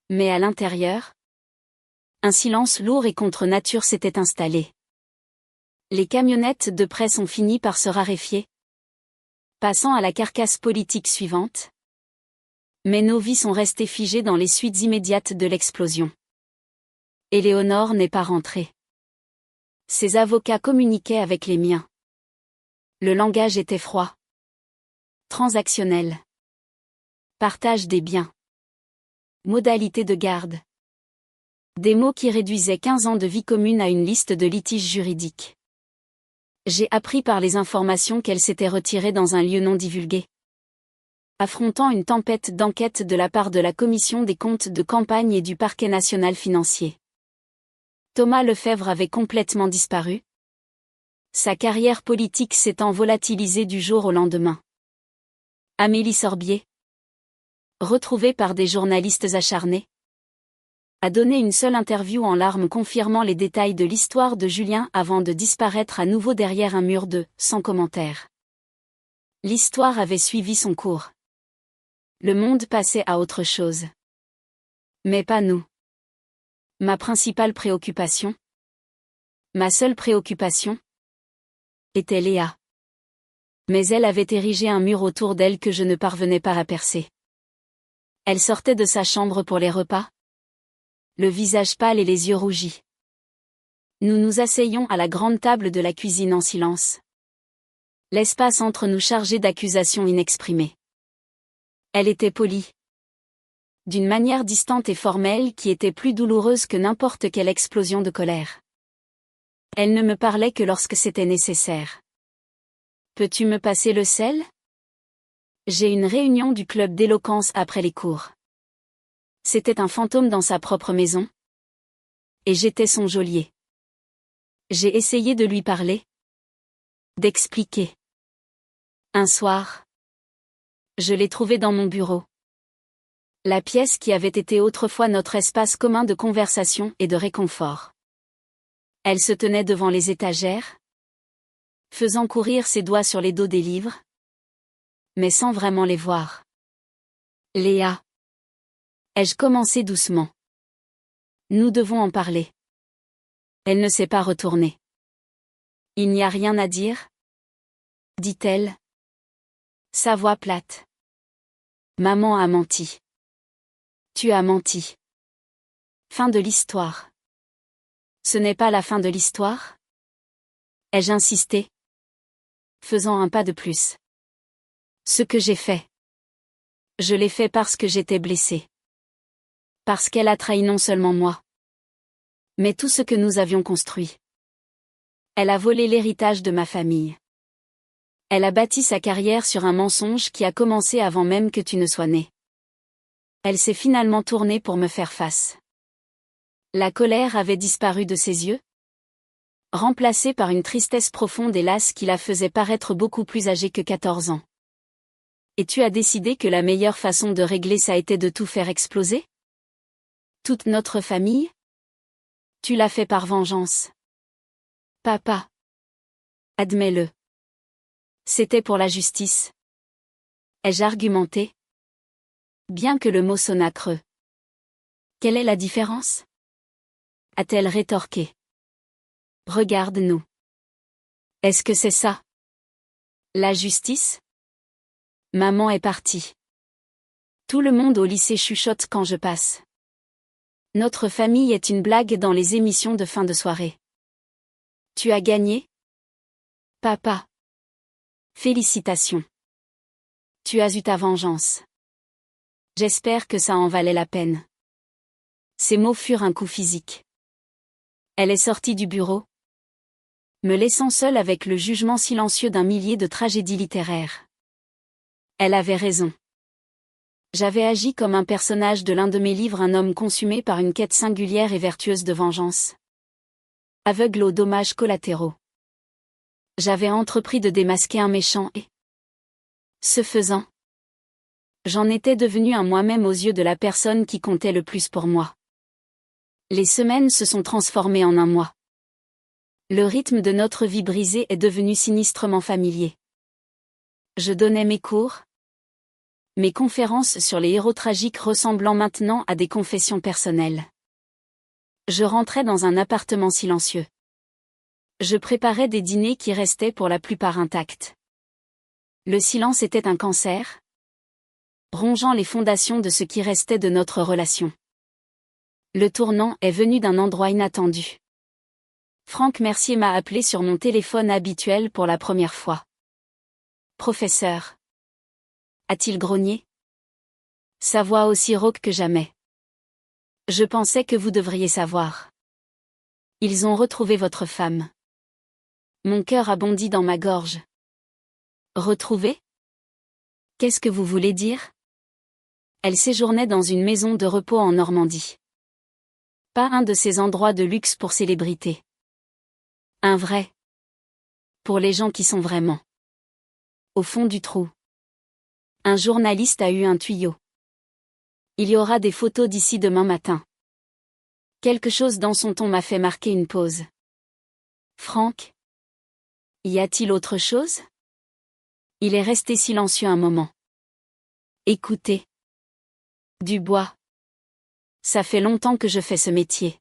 Mais à l'intérieur, un silence lourd et contre nature s'était installé. Les camionnettes de presse ont fini par se raréfier, passant à la carcasse politique suivante. Mais nos vies sont restées figées dans les suites immédiates de l'explosion. Éléonore n'est pas rentrée. Ses avocats communiquaient avec les miens. Le langage était froid. Transactionnel. Partage des biens. Modalité de garde. Des mots qui réduisaient 15 ans de vie commune à une liste de litiges juridiques. J'ai appris par les informations qu'elle s'était retirée dans un lieu non divulgué. Affrontant une tempête d'enquête de la part de la Commission des comptes de campagne et du Parquet national financier. Thomas Lefebvre avait complètement disparu. Sa carrière politique s'étant volatilisée du jour au lendemain. Amélie Sorbier, retrouvée par des journalistes acharnés, a donné une seule interview en larmes confirmant les détails de l'histoire de Julien avant de disparaître à nouveau derrière un mur sans commentaire. L'histoire avait suivi son cours. Le monde passait à autre chose. Mais pas nous. Ma principale préoccupation, ma seule préoccupation, était Léa. Mais elle avait érigé un mur autour d'elle que je ne parvenais pas à percer. Elle sortait de sa chambre pour les repas. le visage pâle et les yeux rougis. Nous nous asseyons à la grande table de la cuisine en silence. L'espace entre nous chargé d'accusations inexprimées. Elle était polie. D'une manière distante et formelle qui était plus douloureuse que n'importe quelle explosion de colère. Elle ne me parlait que lorsque c'était nécessaire. Peux-tu me passer le sel? J'ai une réunion du club d'éloquence après les cours. C'était un fantôme dans sa propre maison. Et j'étais son geôlier. J'ai essayé de lui parler. D'expliquer. Un soir. Je l'ai trouvé dans mon bureau. La pièce qui avait été autrefois notre espace commun de conversation et de réconfort. Elle se tenait devant les étagères, faisant courir ses doigts sur les dos des livres, mais sans vraiment les voir. Léa. Ai-je commencé doucement. Nous devons en parler. Elle ne s'est pas retournée. Il n'y a rien à dire? Dit-elle. Sa voix plate. Maman a menti. Tu as menti. Fin de l'histoire. Ce n'est pas la fin de l'histoire? Ai-je insisté? Faisant un pas de plus. Ce que j'ai fait. Je l'ai fait parce que j'étais blessée. Parce qu'elle a trahi non seulement moi, mais tout ce que nous avions construit. Elle a volé l'héritage de ma famille. Elle a bâti sa carrière sur un mensonge qui a commencé avant même que tu ne sois né. Elle s'est finalement tournée pour me faire face. La colère avait disparu de ses yeux, remplacée par une tristesse profonde et lasse qui la faisait paraître beaucoup plus âgée que 14 ans. Et tu as décidé que la meilleure façon de régler ça était de tout faire exploser? Toute notre famille? Tu l'as fait par vengeance. Papa. Admets-le. C'était pour la justice. Ai-je argumenté? Bien que le mot sonnât creux. Quelle est la différence? A-t-elle rétorqué. Regarde-nous. Est-ce que c'est ça? La justice? Maman est partie. Tout le monde au lycée chuchote quand je passe. Notre famille est une blague dans les émissions de fin de soirée. Tu as gagné? Papa. Félicitations. Tu as eu ta vengeance. J'espère que ça en valait la peine. Ces mots furent un coup physique. Elle est sortie du bureau, me laissant seule avec le jugement silencieux d'un millier de tragédies littéraires. Elle avait raison. J'avais agi comme un personnage de l'un de mes livres, un homme consumé par une quête singulière et vertueuse de vengeance. Aveugle aux dommages collatéraux. J'avais entrepris de démasquer un méchant et, ce faisant, j'en étais devenu un moi-même aux yeux de la personne qui comptait le plus pour moi. Les semaines se sont transformées en un mois. Le rythme de notre vie brisée est devenu sinistrement familier. Je donnais mes cours, mes conférences sur les héros tragiques ressemblant maintenant à des confessions personnelles. Je rentrais dans un appartement silencieux. Je préparais des dîners qui restaient pour la plupart intacts. Le silence était un cancer, rongeant les fondations de ce qui restait de notre relation. Le tournant est venu d'un endroit inattendu. Franck Mercier m'a appelé sur mon téléphone habituel pour la première fois. Professeur. A-t-il grogné? Sa voix aussi rauque que jamais. Je pensais que vous devriez savoir. Ils ont retrouvé votre femme. Mon cœur a bondi dans ma gorge. Retrouvé? Qu'est-ce que vous voulez dire? Elle séjournait dans une maison de repos en Normandie. Pas un de ces endroits de luxe pour célébrités. Un vrai. Pour les gens qui sont vraiment. Au fond du trou. Un journaliste a eu un tuyau. Il y aura des photos d'ici demain matin. Quelque chose dans son ton m'a fait marquer une pause. Franck? Y a-t-il autre chose? Il est resté silencieux un moment. Écoutez. Dubois. Ça fait longtemps que je fais ce métier.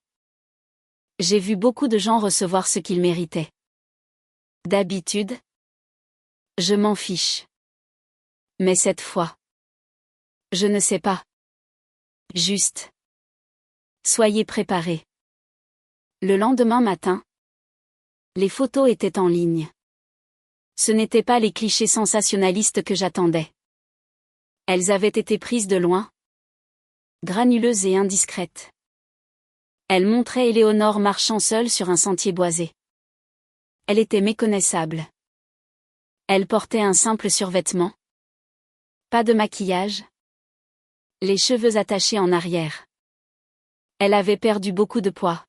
J'ai vu beaucoup de gens recevoir ce qu'ils méritaient. D'habitude, je m'en fiche. Mais cette fois, je ne sais pas. Juste. Soyez préparés. Le lendemain matin, les photos étaient en ligne. Ce n'étaient pas les clichés sensationnalistes que j'attendais. Elles avaient été prises de loin, granuleuses et indiscrètes. Elles montraient Éléonore marchant seule sur un sentier boisé. Elle était méconnaissable. Elle portait un simple survêtement. Pas de maquillage. Les cheveux attachés en arrière. Elle avait perdu beaucoup de poids.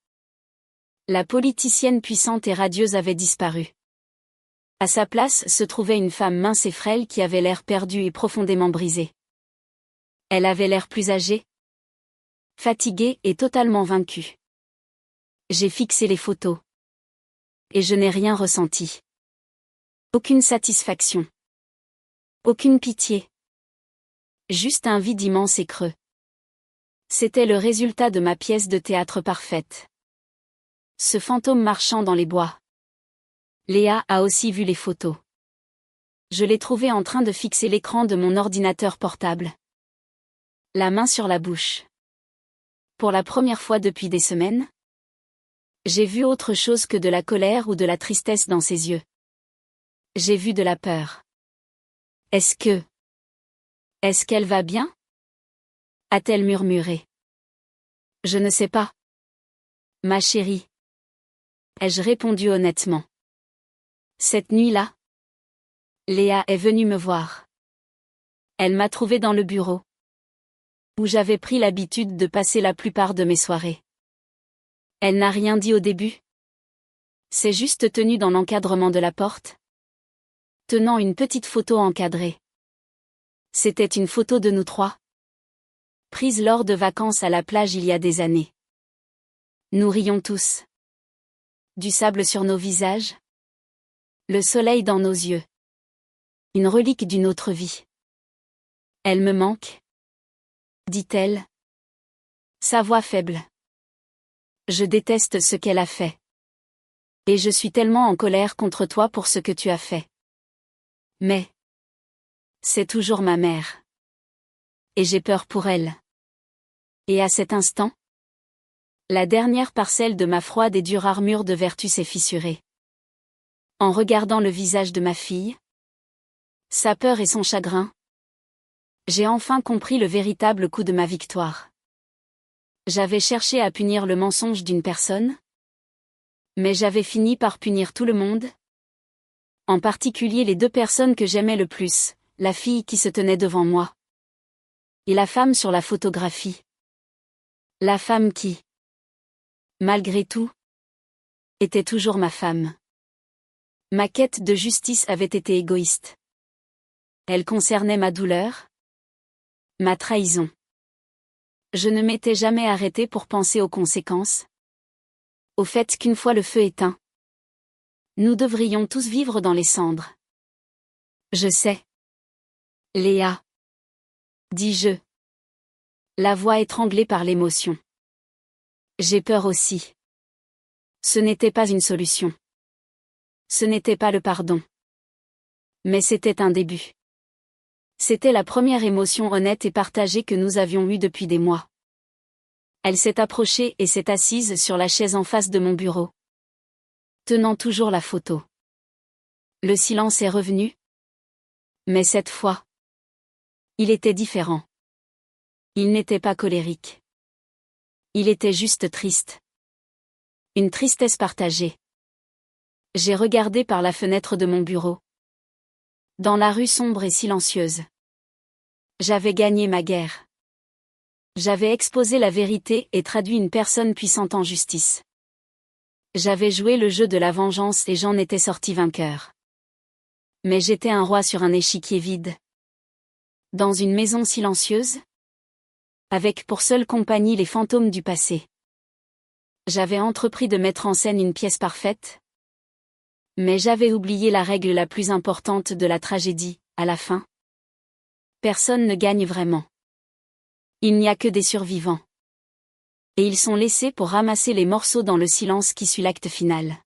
La politicienne puissante et radieuse avait disparu. À sa place se trouvait une femme mince et frêle qui avait l'air perdue et profondément brisée. Elle avait l'air plus âgée, fatiguée et totalement vaincue. J'ai fixé les photos. Et je n'ai rien ressenti. Aucune satisfaction. Aucune pitié. Juste un vide immense et creux. C'était le résultat de ma pièce de théâtre parfaite. Ce fantôme marchant dans les bois. Léa a aussi vu les photos. Je l'ai trouvé en train de fixer l'écran de mon ordinateur portable. La main sur la bouche. Pour la première fois depuis des semaines, j'ai vu autre chose que de la colère ou de la tristesse dans ses yeux. J'ai vu de la peur. Est-ce qu'elle va bien? A-t-elle murmuré. Je ne sais pas. Ma chérie. Ai-je répondu honnêtement. Cette nuit-là, Léa est venue me voir. Elle m'a trouvé dans le bureau, où j'avais pris l'habitude de passer la plupart de mes soirées. Elle n'a rien dit au début. C'est juste tenue dans l'encadrement de la porte, tenant une petite photo encadrée. C'était une photo de nous trois, prise lors de vacances à la plage il y a des années. Nous rions tous. Du sable sur nos visages, le soleil dans nos yeux. Une relique d'une autre vie. Elle me manque, dit-elle. Sa voix faible. Je déteste ce qu'elle a fait. Et je suis tellement en colère contre toi pour ce que tu as fait. Mais c'est toujours ma mère. Et j'ai peur pour elle. Et à cet instant, la dernière parcelle de ma froide et dure armure de vertu s'est fissurée. En regardant le visage de ma fille, sa peur et son chagrin, j'ai enfin compris le véritable coup de ma victoire. J'avais cherché à punir le mensonge d'une personne, mais j'avais fini par punir tout le monde, en particulier les deux personnes que j'aimais le plus, la fille qui se tenait devant moi, et la femme sur la photographie. La femme qui, malgré tout, était toujours ma femme. Ma quête de justice avait été égoïste. Elle concernait ma douleur, ma trahison. Je ne m'étais jamais arrêtée pour penser aux conséquences. Au fait qu'une fois le feu éteint, nous devrions tous vivre dans les cendres. Je sais. Léa. Dis-je. La voix étranglée par l'émotion. J'ai peur aussi. Ce n'était pas une solution. Ce n'était pas le pardon. Mais c'était un début. C'était la première émotion honnête et partagée que nous avions eue depuis des mois. Elle s'est approchée et s'est assise sur la chaise en face de mon bureau, tenant toujours la photo. Le silence est revenu. Mais cette fois, il était différent. Il n'était pas colérique. Il était juste triste. Une tristesse partagée. J'ai regardé par la fenêtre de mon bureau. Dans la rue sombre et silencieuse. J'avais gagné ma guerre. J'avais exposé la vérité et traduit une personne puissante en justice. J'avais joué le jeu de la vengeance et j'en étais sorti vainqueur. Mais j'étais un roi sur un échiquier vide. Dans une maison silencieuse, avec pour seule compagnie les fantômes du passé. J'avais entrepris de mettre en scène une pièce parfaite. Mais j'avais oublié la règle la plus importante de la tragédie, à la fin. Personne ne gagne vraiment. Il n'y a que des survivants. Et ils sont laissés pour ramasser les morceaux dans le silence qui suit l'acte final.